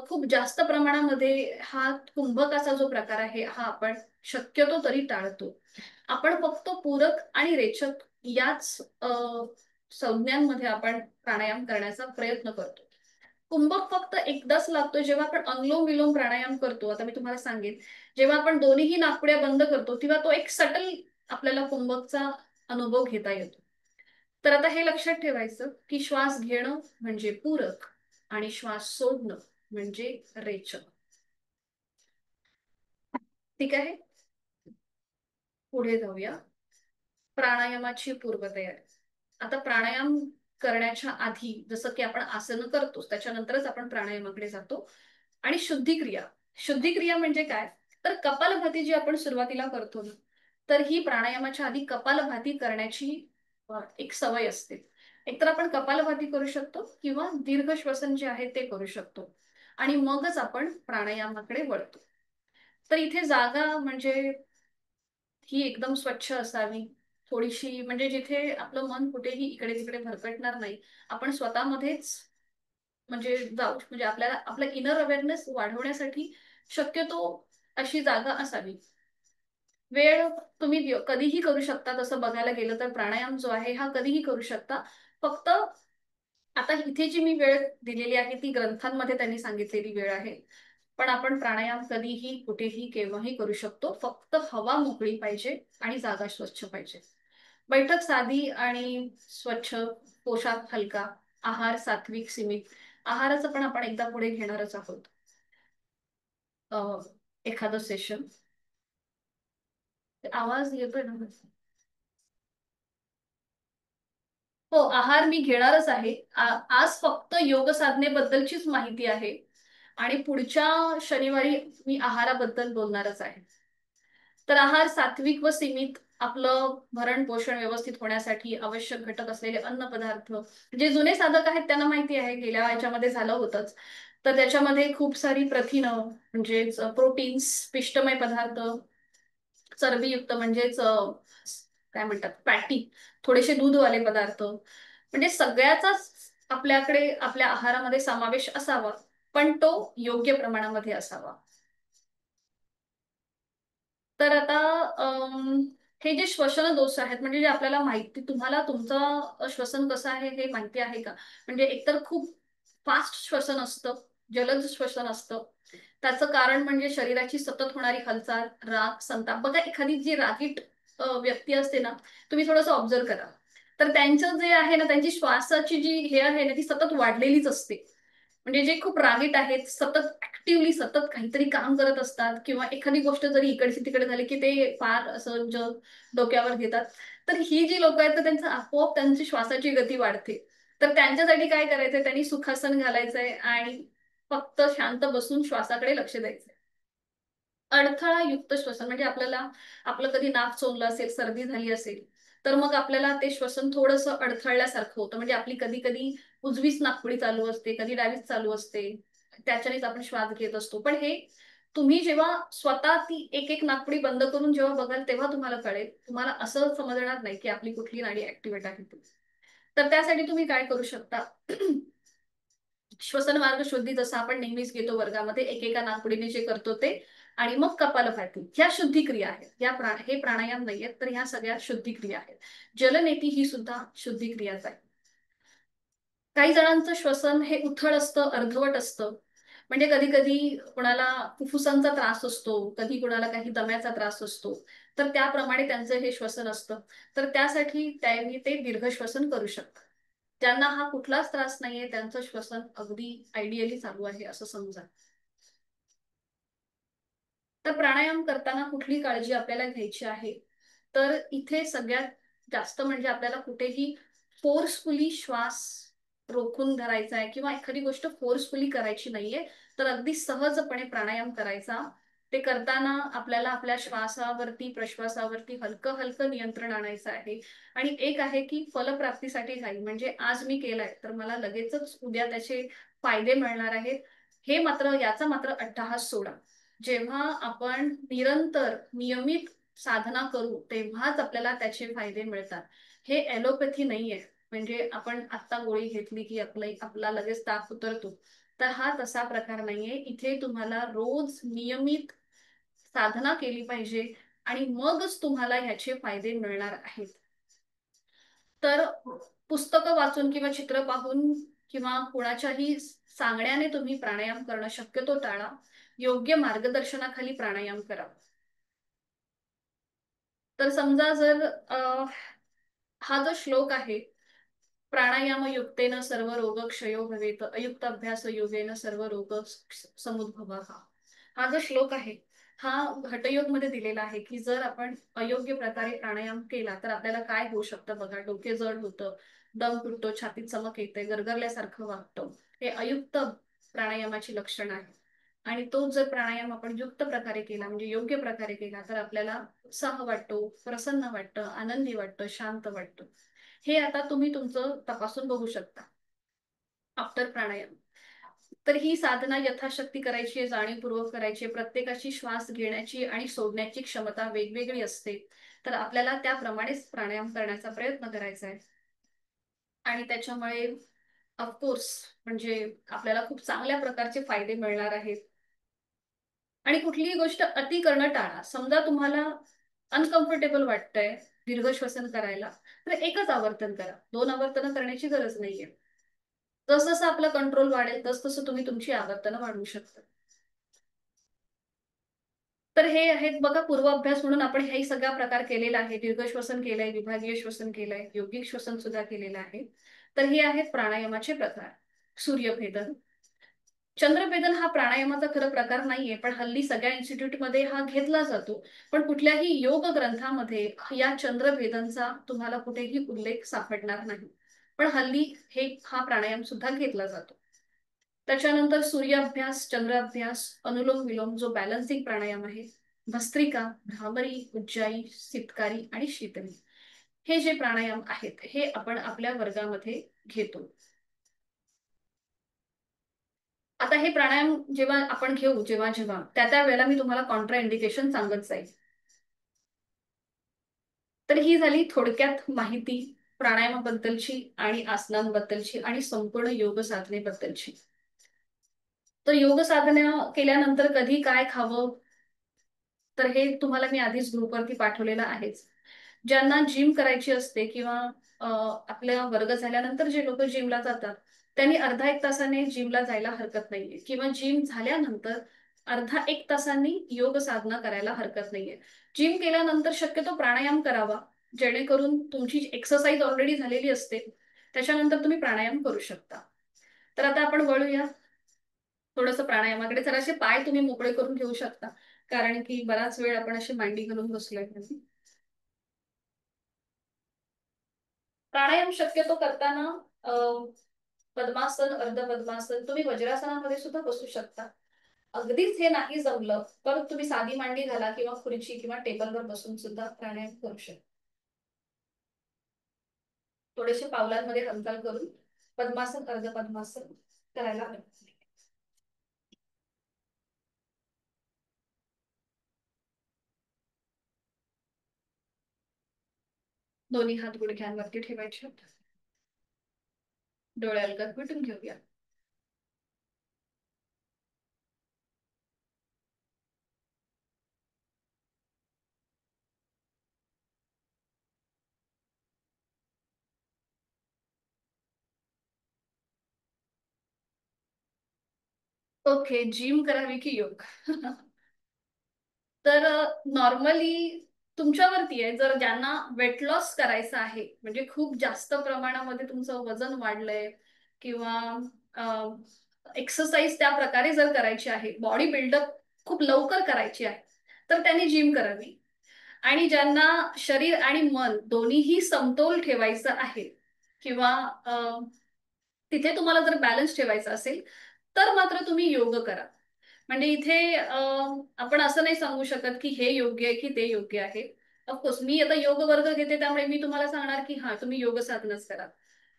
खूप जास्त प्रमाणामध्ये हा कुंभकाचा जो प्रकार आहे हा आपण शक्यतो तरी टाळतो. आपण फक्त पूरक आणि रेचक याच संज्ञांमध्ये आपण प्राणायाम करण्याचा प्रयत्न करतो. कुंभक फक्त एकदाच लागतो जेव्हा आपण अनुलोम विलोम प्राणायाम करतो. आता मी तुम्हाला सांगेन, जेव्हा आपण दोन्हीही नाकपुड्या बंद करतो तेव्हा तो एक सटल आपल्याला कुंभकचा अनुभव घेता येतो. तर आता हे लक्षात ठेवायचं की श्वास घेणं म्हणजे पूरक आणि श्वास सोडणं म्हणजे रेचक. ठीक आहे, पुढे जाऊया. प्राणायामाची पूर्वतयारी. आता प्राणायाम करण्याच्या आधी जसं की आपण आसन करतो त्याच्यानंतरच आपण प्राणायामाकडे जातो. आणि शुद्धिक्रिया. शुद्धिक्रिया म्हणजे काय, तर कपालभाती जी आपण सुरुवातीला करतो ना, तर ही प्राणायामाच्या आधी कपालभाती करण्याची एक सवय असते. एकतर आपण कपालभाती करू शकतो किंवा दीर्घ श्वसन जे आहे ते करू शकतो आणि मगच आपण प्राणायामाकडे वळतो. तर इथे जागा म्हणजे ही एकदम स्वच्छ असावी. थोडीशी म्हणजे जिथे आपलं मन कुठेही इकडे तिकडे भरकटणार नाही. आपण स्वतःमध्येच म्हणजे जाऊ म्हणजे आपल्याला आपलं इनर अवेअरनेस वाढवण्यासाठी शक्यतो अशी जागा असावी. वेळ तुम्ही कधीही करू शकता. तसं बघायला गेलं तर प्राणायाम जो आहे हा कधीही करू शकता. फक्त आता इथे जी मी वेळ दिलेली आहे ती ग्रंथांमध्ये त्यांनी सांगितलेली वेळ आहे. पण आपण प्राणायाम कधीही कुठेही केव्हाही करू शकतो. फक्त हवा मोकळी पाहिजे आणि जागा स्वच्छ पाहिजे. बैठक साधी आणि स्वच्छ, पोशाख हलका, आहार सात्विक सीमित. आहाराचं पण आपण एकदा पुढे घेणारच आहोत. एखादं सेशन. आवाज येतोय ना? हो, आहार मी घेणारच आहे. आज फक्त योग साधनेबद्दलचीच माहिती आहे आणि पुढच्या शनिवारी मी आहाराबद्दल बोलणारच आहे. तर आहार सात्विक व सीमित, आपलं भरण पोषण व्यवस्थित होण्यासाठी आवश्यक घटक असलेले अन्न पदार्थ. जे जुने साधक आहेत त्यांना माहिती आहे, गेल्या याच्यामध्ये झालं होतंच. तर त्याच्यामध्ये खूप सारी प्रथिनं म्हणजेच प्रोटीन्स, पिष्टमय पदार्थ, चरबीयुक्त म्हणजेच काय म्हणतात फॅटी, थोडेसे दूधवाले पदार्थ, म्हणजे सगळ्याचाच आपल्याकडे आपल्या आहारामध्ये समावेश असावा, पण तो योग्य प्रमाणामध्ये असावा. तर आता हे जे श्वसन दोष आहेत म्हणजे जे आपल्याला माहिती, तुम्हाला तुमचं श्वसन कसं आहे हे माहिती आहे का? म्हणजे एकतर खूप फास्ट श्वसन असतं, जलद श्वसन असतं. त्याचं कारण म्हणजे शरीराची सतत होणारी हालचाल, राग, संताप. बघा एखादी जी रागीट व्यक्ती असते ना, तुम्ही थोडंसं ऑब्झर्व करा, तर त्यांचं जे आहे ना, त्यांची श्वासाची जी हे आहे ना ती सतत वाढलेलीच असते. म्हणजे जे खूप रागीट आहेत, सतत ऍक्टिव्हली सतत काहीतरी काम करत असतात, किंवा एखादी गोष्ट जरी इकडची तिकडे झाली की ते फार असं जग डोक्यावर घेतात. तर ही जी लोक आहेत तर त्यांचं आपोआप त्यांची श्वासाची गती वाढते. तर त्यांच्यासाठी काय करायचंय, त्यांनी सुखासन घालायचंय आणि फक्त शांत बसून श्वासाकडे लक्ष द्यायचंय. अडथळायुक्त श्वसन म्हणजे आपल्याला आपलं कधी नाक चोंदलं असेल, सर्दी झाली असेल, तर मग आपल्याला ते श्वसन थोडंसं अडथळल्यासारखं होतं. म्हणजे आपली कधी कधी उजवीच नाकपुडी चालू असते, कधी डावीच चालू असते, त्याच्यानेच आपण श्वास घेत असतो. पण हे तुम्ही जेव्हा स्वतः ती एक एक नाकपुडी बंद करून जेव्हा बघाल तेव्हा तुम्हाला कळेल. तुम्हाला असं समजणार नाही की आपली कुठली नाडी ऍक्टिव्हेट आहे ती. तर त्यासाठी तुम्ही काय करू शकता, श्वसन मार्ग शुद्धी जसं आपण नेहमीच घेतो वर्गामध्ये एकेका नाकपुडीने जे करतो ते, आणि मग कपालभाती, ह्या शुद्धी क्रिया आहेत. हे प्राणायाम नाहीयेत, तर ह्या सगळ्या शुद्धी क्रिया आहेत. जलनेती ही सुद्धा शुद्धी क्रियाच आहे. काही जणांचं श्वसन हे उथळ असतं, अर्धवट असतं. म्हणजे कधी कधी कुणाला फुफ्फुसांचा त्रास असतो, कधी कुणाला काही दम्याचा त्रास असतो, तर त्याप्रमाणे त्यांचं हे श्वसन असतं. तर त्यासाठी त्यांनी ते दीर्घ श्वसन करू शकतात. ज्यांना हा कुठलाच त्रास नाहीये त्यांचं श्वसन अगदी आयडियली चालू आहे असं समजा. तर प्राणायाम करताना कुठली काळजी आपल्याला घ्यायची आहे, तर इथे सगळ्यात जास्त म्हणजे आपल्याला कुठेही फोर्सफुली श्वास रोखून धरायचा आहे किंवा एखादी गोष्ट फोर्सफुली करायची नाहीये, तर अगदी सहजपणे प्राणायाम करायचा. ते करताना आपल्याला आपल्या श्वासावरती प्रश्वासावरती हलकं हलकं नियंत्रण आणायचं आहे. आणि एक आहे की फलप्राप्तीसाठी नाही, म्हणजे आज मी केलाय तर मला लगेचच उद्या त्याचे फायदे मिळणार आहेत, हे मात्र याचा मात्र अट्टहास सोडा. जेव्हा आपण निरंतर नियमित साधना करू तेव्हाच आपल्याला त्याचे फायदे मिळतात. हे ॲलोपॅथी नाहीये, म्हणजे आपण आत्ता गोळी घेतली की आपला लगेच ताप उतरतो. तर हा तसा प्रकार नाहीये. इथे तुम्हाला रोज नियमित साधना केली पाहिजे आणि मगच तुम्हाला ह्याचे फायदे मिळणार आहेत. तर पुस्तकं वाचून किंवा चित्र पाहून किंवा कुणाच्याही सांगण्याने तुम्ही प्राणायाम करणं शक्यतो टाळा. योग्य मार्गदर्शनाखाली प्राणायाम करा. तर समजा जर हा जो श्लोक आहे, प्राणायाम युक्तेन सर्व रोग क्षयो भवेत, अयुक्त अभ्यास योगेन सर्व रोग समुद्भव. हा जो श्लोक आहे हा हठयोग मध्ये दिलेला आहे की जर आपण अयोग्य प्रकारे प्राणायाम केला तर आपल्याला काय होऊ शकतं बघा. डोके जड होतं, दम तुटतो, छातीत चमक येते, गरगरल्यासारखं वाटतं. हे अयुक्त प्राणायामाची लक्षण आहे. आणि तो जर प्राणायाम आपण युक्त प्रकारे केला म्हणजे योग्य प्रकारे केला तर आपल्याला उत्साह वाटतो, प्रसन्न वाटतं, आनंदी वाटतं, शांत वाटतं. हे आता तुम्ही तुमचं तपासून बघू शकता आफ्टर प्राणायाम. तर ही साधना यथाशक्ती करायची आहे, जाणीवपूर्वक करायची आहे. प्रत्येकाची श्वास घेण्याची आणि सोडण्याची क्षमता वेगवेगळी असते. तर आपल्याला त्याप्रमाणेच प्राणायाम करण्याचा प्रयत्न करायचा आहे. आणि त्याच्यामुळे ऑफकोर्स म्हणजे आपल्याला खूप चांगल्या प्रकारचे फायदे मिळणार आहेत. आणि कुठलीही गोष्ट अति करणं टाळा. समजा तुम्हाला अनकम्फर्टेबल वाटतंय दीर्घ श्वसन करायला, तर एकच आवर्तन करा. 2 आवर्तनं करण्याची गरज नाहीये. जसं आपलं कंट्रोल वाढेल तसं तुम्ही तुमची आवर्तनं वाढवू शकता. तर हे आहेत बघा पूर्वाभ्यास म्हणून आपण हे सगळा प्रकार केलेला आहे. दीर्घ श्वसन केलंय, विभागीय श्वसन केलंय, यौगिक श्वसन सुद्धा केलेलं आहे. तर हे आहेत प्राणायामाचे प्रकार. सूर्यभेदन. चंद्रभेदन हा प्राणायामाचा खरं प्रकार नाहीये, पण हल्ली सगळ्या इन्स्टिट्यूटमध्ये हा घेतला जातो. पण कुठल्याही योग ग्रंथामध्ये या चंद्रभेदनचा तुम्हाला कुठेही उल्लेख सापडणार नाही. पण हल्ली हा प्राणायाम सुद्धा घेतला जातो. त्याच्यानंतर सूर्याभ्यास, चंद्राभ्यास, अनुलोम विलोम जो बॅलन्सिंग प्राणायाम आहे, भस्त्रिका, भ्रामरी, उज्जाई, सितकारी आणि शीतली, हे जे प्राणायाम आहेत हे आपण आपल्या वर्गामध्ये घेतो. आता हे प्राणायाम जेव्हा आपण घेऊ जेव्हा जेव्हा त्या वेळेला मी तुम्हाला कॉन्ट्रा इंडिकेशन सांगत जाईल. तर ही झाली थोडक्यात माहिती प्राणायामाबद्दलची आणि आसनांबद्दलची आणि संपूर्ण योग साधनेबद्दलची. तर योग साधना केल्यानंतर कधी काय खावं, तर हे तुम्हाला मी आधीच ग्रुपवरती पाठवलेलं आहेच. ज्यांना जिम करायची असते किंवा आपल्या वर्ग झाल्यानंतर जे लोक जिमला जातात त्यांनी अर्धा एक तासाने जिमला जायला हरकत नाहीये, किंवा जिम झाल्यानंतर अर्धा एक तासांनी योग साधना करायला हरकत नाहीये. जिम केल्यानंतर शक्यतो प्राणायाम करावा, जेणेकरून तुमची एक्सरसाइज ऑलरेडी झालेली असते, त्याच्यानंतर तुम्ही प्राणायाम करू शकता. तर आता आपण वळूया थोडंसं प्राणायामाकडे जरासे पाय तुम्ही मोकळे करून घेऊ शकता, कारण की बराच वेळ आपण अशी मांडी घालून बसलोय. प्राणायाम शक्यतो करताना पद्मासन, अर्ध पद्मासन, तुम्ही वज्रासनामध्ये सुद्धा बसू शकता. अगदीच हे नाही जमलं तर तुम्ही साधी मांडी घाला किंवा खुर्ची किंवा टेबलवर बसून सुद्धा प्राणायाम करू शकता. थोडेसे पावलांमध्ये हालचाल करून पद्मासन, अर्ध पद्मासन करायला हवे. दोन्ही हात गुडघ्यांवरती ठेवायचे. डोळे अलगद मिटून घेऊया. ओके, जिम करावी की योग? तर नॉर्मली तुमच्यावरती आहे. जर ज्यांना वेट लॉस करायचं आहे, म्हणजे खूप जास्त प्रमाणामध्ये तुमचं वजन वाढलंय किंवा एक्सरसाइज त्या प्रकारे जर करायची आहे, बॉडी बिल्डअप खूप लवकर करायची आहे, तर त्यांनी जिम करावी. आणि ज्यांना शरीर आणि मन दोन्हीही समतोल ठेवायचं आहे किंवा तिथे तुम्हाला जर बॅलन्स ठेवायचा असेल, तर मात्र तुम्ही योग करा. म्हणजे इथे आपण असं नाही सांगू शकत की हे योग्य आहे की ते योग्य आहे. ऑफकोर्स मी आता योग वर्ग घेते, त्यामुळे मी तुम्हाला सांगणार की हा तुम्ही योग साधनच करा.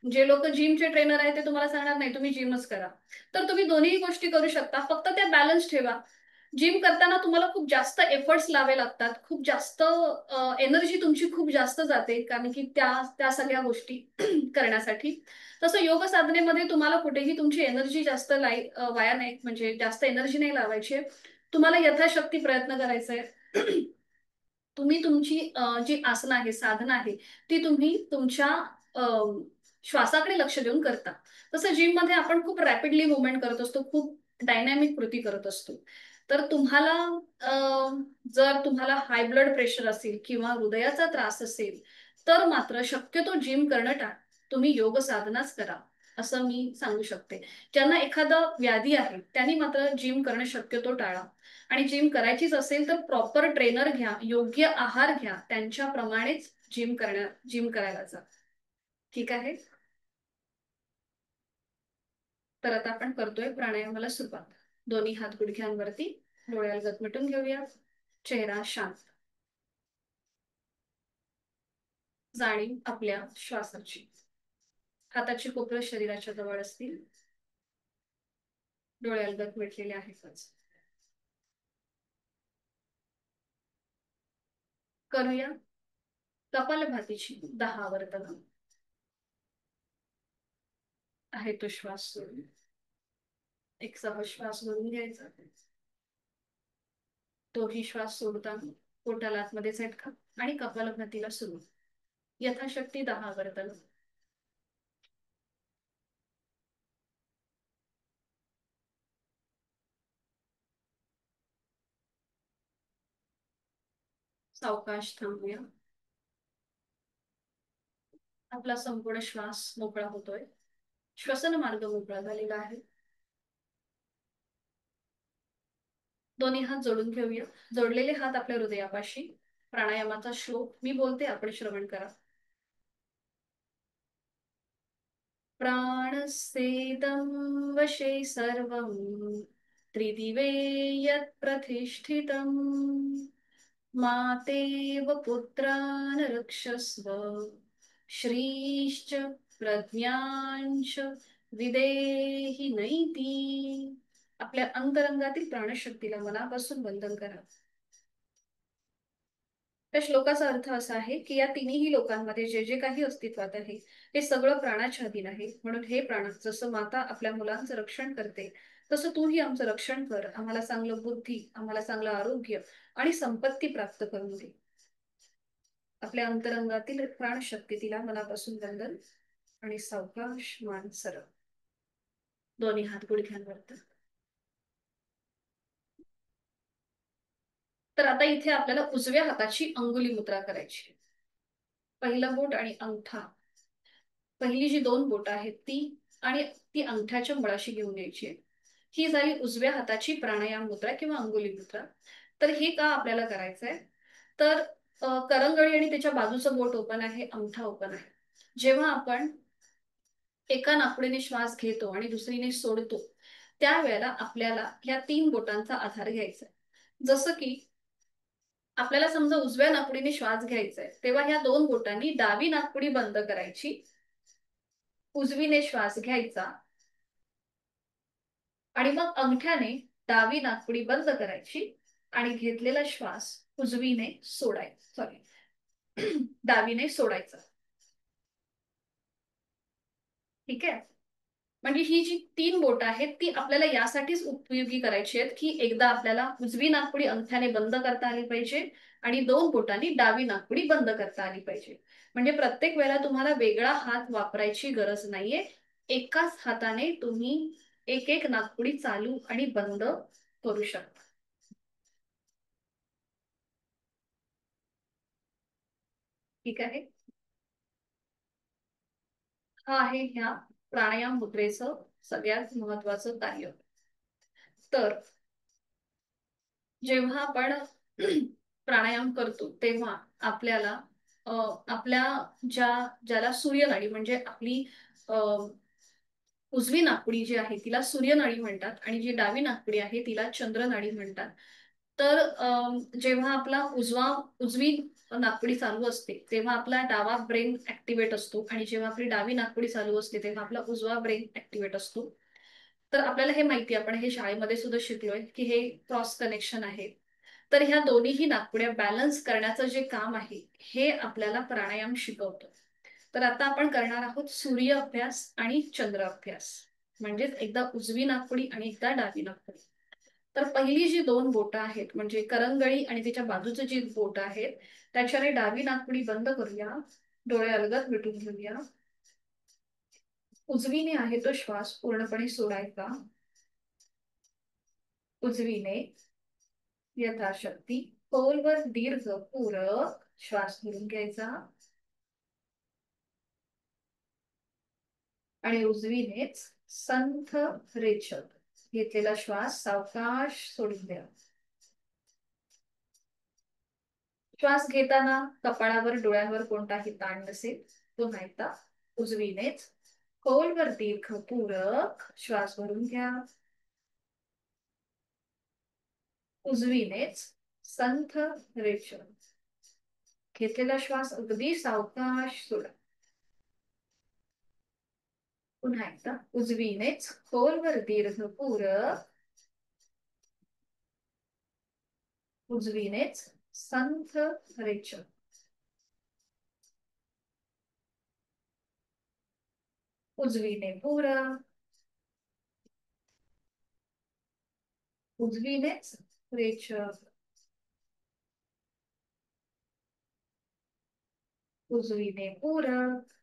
जे लोक जिमचे ट्रेनर आहेत ते तुम्हाला सांगणार नाही तुम्ही जिमच करा. तर तुम्ही दोन्ही गोष्टी करू शकता, फक्त त्या बॅलन्स ठेवा. जिम करताना तुम्हाला खूप जास्त एफर्ट्स लावे लागतात, खूप जास्त एनर्जी तुमची खूप जास्त जाते, कारण की त्या त्या सगळ्या गोष्टी करण्यासाठी. तसं योग साधनेमध्ये तुम्हाला कुठेही तुमची एनर्जी जास्त वाया नाही, म्हणजे जास्त एनर्जी नाही लावायची आहे. तुम्हाला यथाशक्ती प्रयत्न करायचा आहे. तुम्ही तुमची जी आसनं आहे, साधना आहे, ती तुम्ही तुमच्या अ, श्वासाकडे लक्ष देऊन करता. तसं जिममध्ये आपण खूप रॅपिडली मूव्हमेंट करत असतो, खूप डायनॅमिक कृती करत असतो. तर तुम्हाला अ, जर तुम्हाला हाय ब्लड प्रेशर असेल किंवा हृदयाचा त्रास असेल, तर मात्र शक्यतो जिम करणं टाळा. तुम्ही योग साधनाच करा, असं मी सांगू शकते. ज्यांना एखादा व्याधी आहे, त्यांनी मात्र जिम करणं शक्यतो टाळा. आणि जिम करायचीच असेल तर प्रॉपर ट्रेनर घ्या, योग्य आहार घ्या, त्यांच्याप्रमाणेच जिम करायला जा. ठीक आहे? तर आता आपण करतोय प्राणायामाला सुरुवात. दोन्ही हात गुडघ्यांवरती, डोळे अलगद मिटून घेऊया. चेहरा शांत. जाणीव आपल्या श्वासाची. हाताची कोपरं शरीराच्या जवळ असतील. डोळे अलगद मिटलेले आहेतच. करूया कपालभातीची 10 वर्तन. आहे तो श्वास सोडून एक सहज श्वास भरून घ्यायचा. तोही श्वास सोडताना पोटाला आतमध्ये झटका आणि कपालभातीला सुरू. यथाशक्ती 10 वर्तन. सावकाश थांबूया. आपला संपूर्ण श्वास मोकळा होतोय. श्वसन मार्ग मोकळा झालेला आहे. दोन्ही हात जोडून घेऊया. जोडलेले हात आपल्या हृदयापाशी. प्राणायामाचा श्लोक मी बोलते, आपण श्रवण करा. प्राणस्तेदं वशे सर्वं त्रिदिवे यत् प्रतिष्ठितम् मातेव पुत्रान् रक्षस्व श्रीश्च प्रज्ञांच विदेहि नैती. आपल्या अंतरंगातील प्राणशक्तीला मनापासून वंदन करा. त्या श्लोकाचा अर्थ असा आहे की या तिन्ही लोकांमध्ये जे जे काही अस्तित्वात आहे ते सगळं प्राणाच्या अधीन आहे. म्हणून हे प्राण, जसं माता आपल्या मुलांचं रक्षण करते, तसं तूही आमचं रक्षण कर. आम्हाला चांगलं बुद्धी, आम्हाला चांगलं आरोग्य आणि संपत्ती प्राप्त करून दे. आपल्या अंतरंगातील प्राणशक्ती तिला मनापासून वंदन आणि सावकाश मान सरळ. दोन्ही हात गुडघ्यांवर. तर आता इथे आपल्याला उजव्या हाताची अंगुली मुद्रा करायची. पहिलं बोट आणि अंगठा, पहिली जी 2 बोट आहेत ती आणि ती अंगठ्याच्या मुळाशी घेऊन यायची आहे. ही झाली उजव्या हाताची प्राणायाम मुद्रा किंवा अंगुली मुद्रा. तर हे का आपल्याला करायचंय, तर करंगळी आणि त्याच्या बाजूचं बोट ओपन आहे, अंगठा ओपन आहे. जेव्हा आपण एका नाकपुडीने श्वास घेतो आणि दुसरीने सोडतो, त्यावेळेला आपल्याला ह्या 3 बोटांचा आधार घ्यायचा आहे. जसं की आपल्याला समजा उजव्या नाकपुडीने श्वास घ्यायचा आहे, तेव्हा ह्या 2 बोटांनी डावी नाकपुडी बंद करायची, उजवीने श्वास घ्यायचा आणि मग अंगठ्याने डावी नाकपुडी बंद करायची आणि घेतलेला श्वास उजवीने सोडायचा, सॉरी डावीने सोडायचा. ठीक आहे. म्हणजे ही जी 3 बोट आहेत ती आपल्याला यासाठीच उपयोगी करायची आहेत की एकदा आपल्याला उजवी नाकपुडी अंगठ्याने बंद करता आली पाहिजे आणि 2 बोटांनी डावी नाकपुडी बंद करता आली पाहिजे. म्हणजे प्रत्येक वेळेला तुम्हाला वेगळा हात वापरायची गरज नाहीये. एकाच हाताने तुम्ही एक एक नाकपुडी चालू आणि बंद करू शकता. ठीक आहे. हा आहे ह्या प्राणायाम मुद्रेचं सगळ्यात महत्वाचं कार्य. तर जेव्हा आपण प्राणायाम करतो तेव्हा आपल्याला आपल्या ज्याला सूर्यनाडी म्हणजे आपली उजवी नाकपुडी जी आहे तिला सूर्यनाडी म्हणतात आणि जी डावी नाकपुडी आहे तिला चंद्रनाडी म्हणतात. तर जेव्हा आपला उजवी नाकपुडी चालू असते तेव्हा आपला डावा ब्रेन ऍक्टिव्हेट असतो आणि जेव्हा आपली डावी नाकपुडी चालू असते तेव्हा आपला उजवा ब्रेन ऍक्टिव्हेट असतो. तर आपल्याला हे माहिती आपण हे शाळेमध्ये सुद्धा शिकलोय की हे क्रॉस कनेक्शन आहे. तर ह्या दोन्हीही नाकपुड्या बॅलन्स करण्याचं जे काम आहे हे आपल्याला प्राणायाम शिकवतो. तर आता आपण करणार आहोत सूर्य अभ्यास आणि चंद्र अभ्यास, म्हणजेच एकदा उजवी नाकपुडी आणि एकदा डावी नाकपुडी. तर पहिली जी 2 बोटं आहेत म्हणजे करंगळी आणि त्याच्या बाजूचं जी बोट आहेत त्याच्याने डावी नाकपुडी बंद करूया, डोळे अलगद मिटून घेऊया. उजवीने आहे तो श्वास पूर्णपणे सोडायचा. उजवीने यथाशक्ती खोलवर दीर्घ पूरक श्वास घेऊन घ्यायचा आणि उजवीनेच संथ रेचक घेतलेला श्वास सावकाश सोडून द्या. श्वास घेताना कपाळावर डोळ्यांवर कोणताही ताण नसेल. पुन्हा एकदा उजवीनेच खोलवर दीर्घ पूरक श्वास भरून घ्या. उजवीनेच संथ रेचक घेतलेला श्वास अगदी सावकाश सोडा. पुन्हा एकदा उजवीनेच खोलवर दीर्घ पूरक, उजवीनेच संथ रेचक. उजवीने पूरक, उजवीनेच रेचक. उजवीने पूरक,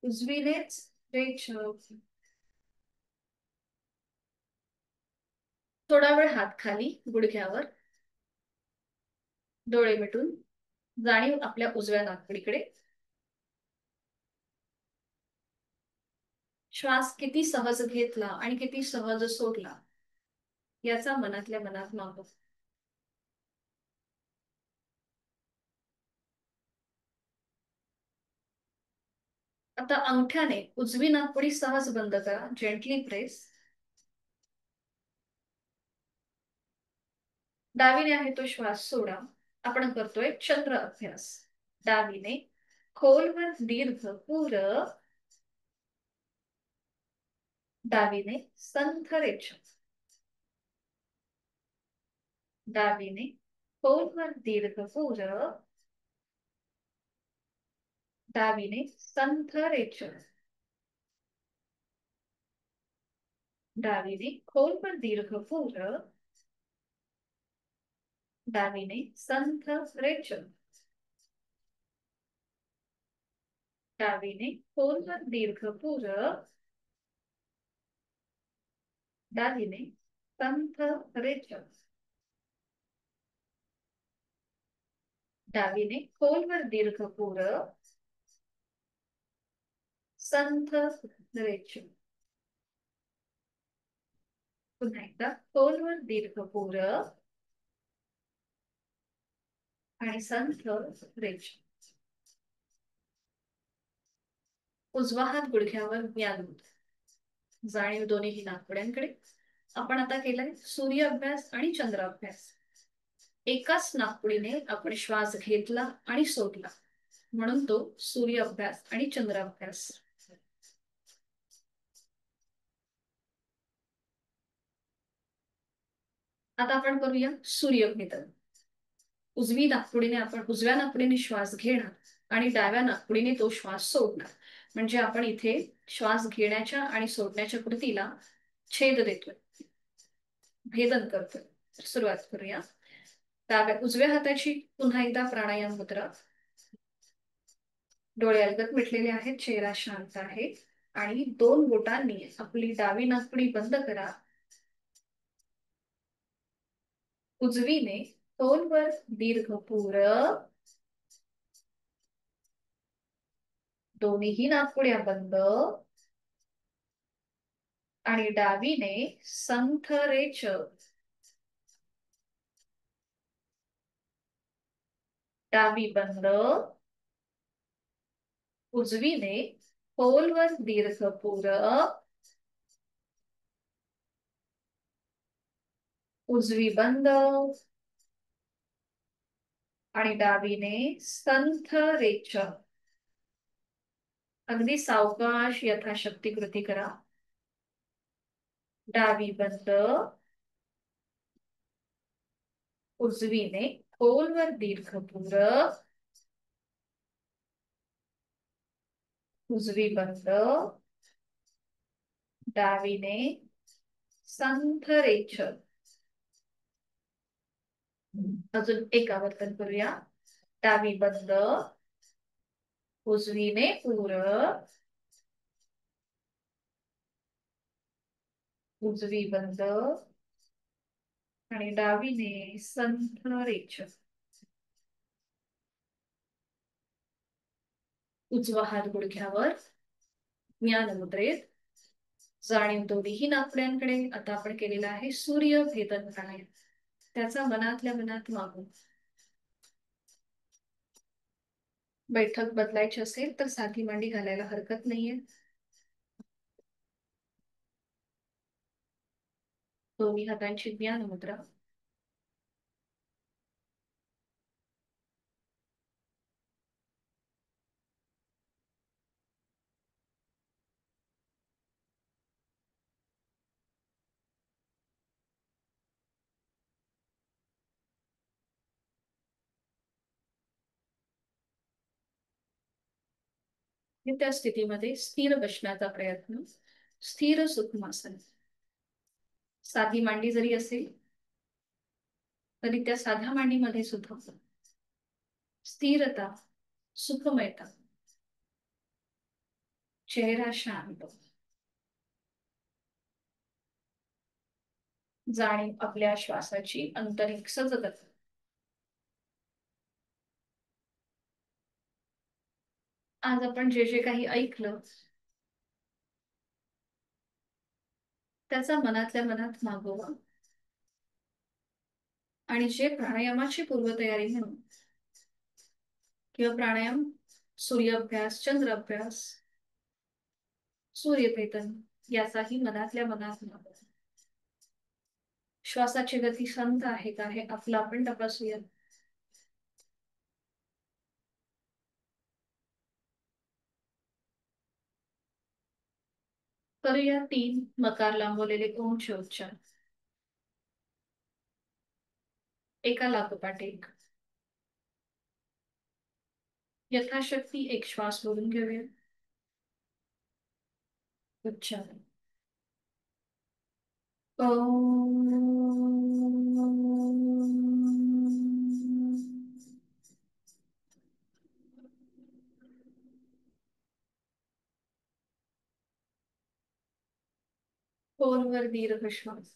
उजवीनेच रेचक. थोडा वेळ हात खाली गुडघ्यावर, डोळे मिटून जाणीव आपल्या उजव्या नाकपुडीकडे. श्वास किती सहज घेतला आणि किती सहज सोडला याचा मनातल्या मनात मागो. आता अंगठ्याने उजवी नाकपुडी सहज बंद करा, जेंटली प्रेस. डावीने आहे तो श्वास सोडा. आपण करतोय चंद्र अभ्यास. डावीने खोलवर दीर्घ पूरक, डावीने संथ रेचक. डावीने खोलवर दीर्घ पूरक, डावीने संथ रेचक. डावीने खोलवर दीर्घ पूरक, डावीने संथ रेचक. डावीने खोलवर दीर्घ पूरक, डावीने संथ रेचक. डावीने खोलवर दीर्घ पूरक, संथ रेचक. पुन्हा एकदा खोलवर दीर्घ पूर आणि संथ रेष. उजवा हात गुडघ्यावर व्यालून, जाणीव दोन्ही नाकपुड्यांकडे. आपण आता केलाय सूर्य अभ्यास आणि चंद्र अभ्यास. एकाच नाकपुडीने आपण श्वास घेतला आणि सोडला, म्हणून तो सूर्य अभ्यास आणि चंद्र अभ्यास. आता आपण करूया सूर्यभेदन. उजव्या नाकपुडीने श्वास घेणार आणि डाव्या नाकपुडीने तो श्वास सोडणार. म्हणजे आपण इथे श्वास घेण्याच्या आणि सोडण्याच्या कृतीला छेद देतोय, भेदन करतोय. सुरुवात करूया. उजव्या हाताची पुन्हा एकदा प्राणायाम मुद्रा. डोळे अलगद मिटलेले आहेत, चेहरा शांत आहे आणि दोन बोटांनी आपली डावी नाकपुडी बंद करा. उजवीने खोलवर दीर्घ पूर, दोन्हीही नाकपुड्या बंद आणि डावीने संथ रेच. डावी बंद, उजवीने खोलवर दीर्घ पूर, उजवी बंद आणि डावीने संथ रेच. अगदी सावकाश यथाशक्ती कृती करा. डावी बंद, उजवीने खोलवर दीर्घ पूर, उजवी बंद, डावीने संथ रेच. अजून एक आवर्तन करूया. डावी बंद, उजवीने पूर, उजवी बंद आणि डावीने संथ रेच. उजवा हात गुडघ्यावर ज्ञान मुद्रेत, जाणीव दोन्हीही नाकपुड्यांकडे. आता आपण केलेला आहे सूर्य भेदन प्राणायाम, त्याचा मनातल्या मनात मागून. बैठक बदलायची असेल तर साधी मांडी घालायला हरकत नाहीये. दोन्ही हातांची ज्ञान मुद्रा. त्या स्थितीमध्ये स्थिर बसण्याचा प्रयत्न. स्थिर सुखमासन. साधी मांडी जरी असेल तरी त्या साध्या मांडीमध्ये सुद्धा स्थिरता, सुखमयता, चेहरा शांत, जाणीव आपल्या श्वासाची आंतरिक सजगता. आज आपण जे जे काही ऐकलं त्याचा मनातल्या मनात मागोवा आणि जे प्राणायामाची पूर्वतयारी म्हणून किंवा प्राणायाम, सूर्य अभ्यास, चंद्र अभ्यास, सूर्यभेदन याचाही मनातल्या मनात मागोवा. श्वासाची गती शांत आहे का हे आपलं आपण तपासूया. करूया 3 मकार लांबवलेले ओमचे उच्चार, एका लागोपाठ एक. यथाशक्ती एक श्वास भरून घेऊया. उच्चार खोलवर दीर्घ श्वास.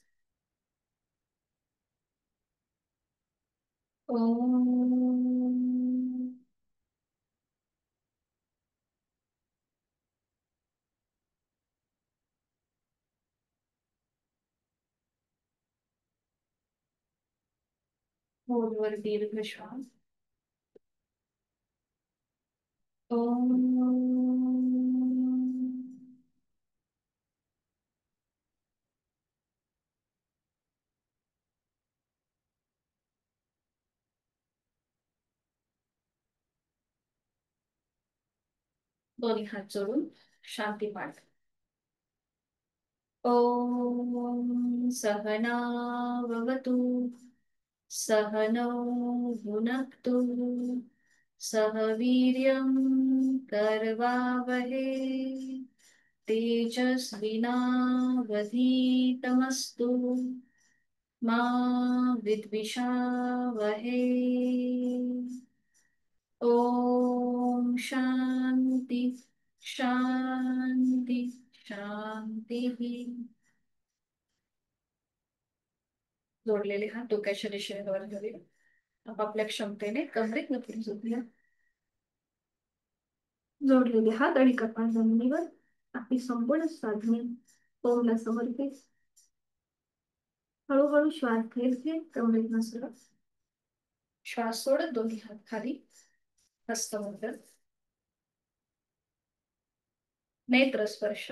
खोलवर दीर्घ श्वास. ओम. दोन्ही हात जोडून शांती पाठ. ओम सहनावतु सहनौ भुनक्तु सह वीर्यं करवावहे तेजस्विनावधीतमस्तु मा विद्विषावहे. ओम शांती शांती शांती. जोडलेले हात डोक्याच्या दिशेने वर घेऊया. आपापल्या क्षमतेने कमरेत नक्की झोपूया. जोडलेले हात आणि कपाळ जमिनीवर. आपली संपूर्ण साधने ओमला समर्पित. हळूहळू श्वास घेत कमरेत नसलं. श्वास सोडत दोन्ही हात खाली. हस्तमुद्र. नेत्र स्पर्श.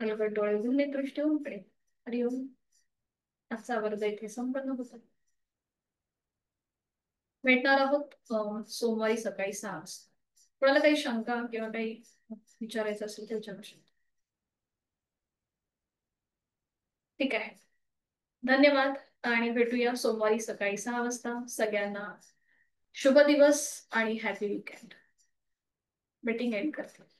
हलगट डोळे उघडून नेत्रदृष्टी ओमकडे. हरिओम. आजचा वर्ग इथे संपन्न होतो. भेटणार आहोत सोमवारी सकाळी 6 वाजता. कोणाला काही शंका किंवा काही विचारायचं असेल तर विचारू शकतो. ठीक आहे. धन्यवाद आणि भेटूया सोमवारी सकाळी 6 वाजता. सगळ्यांना शुभ दिवस आणि हॅपी वीकेंड. मीटिंग एंड करते.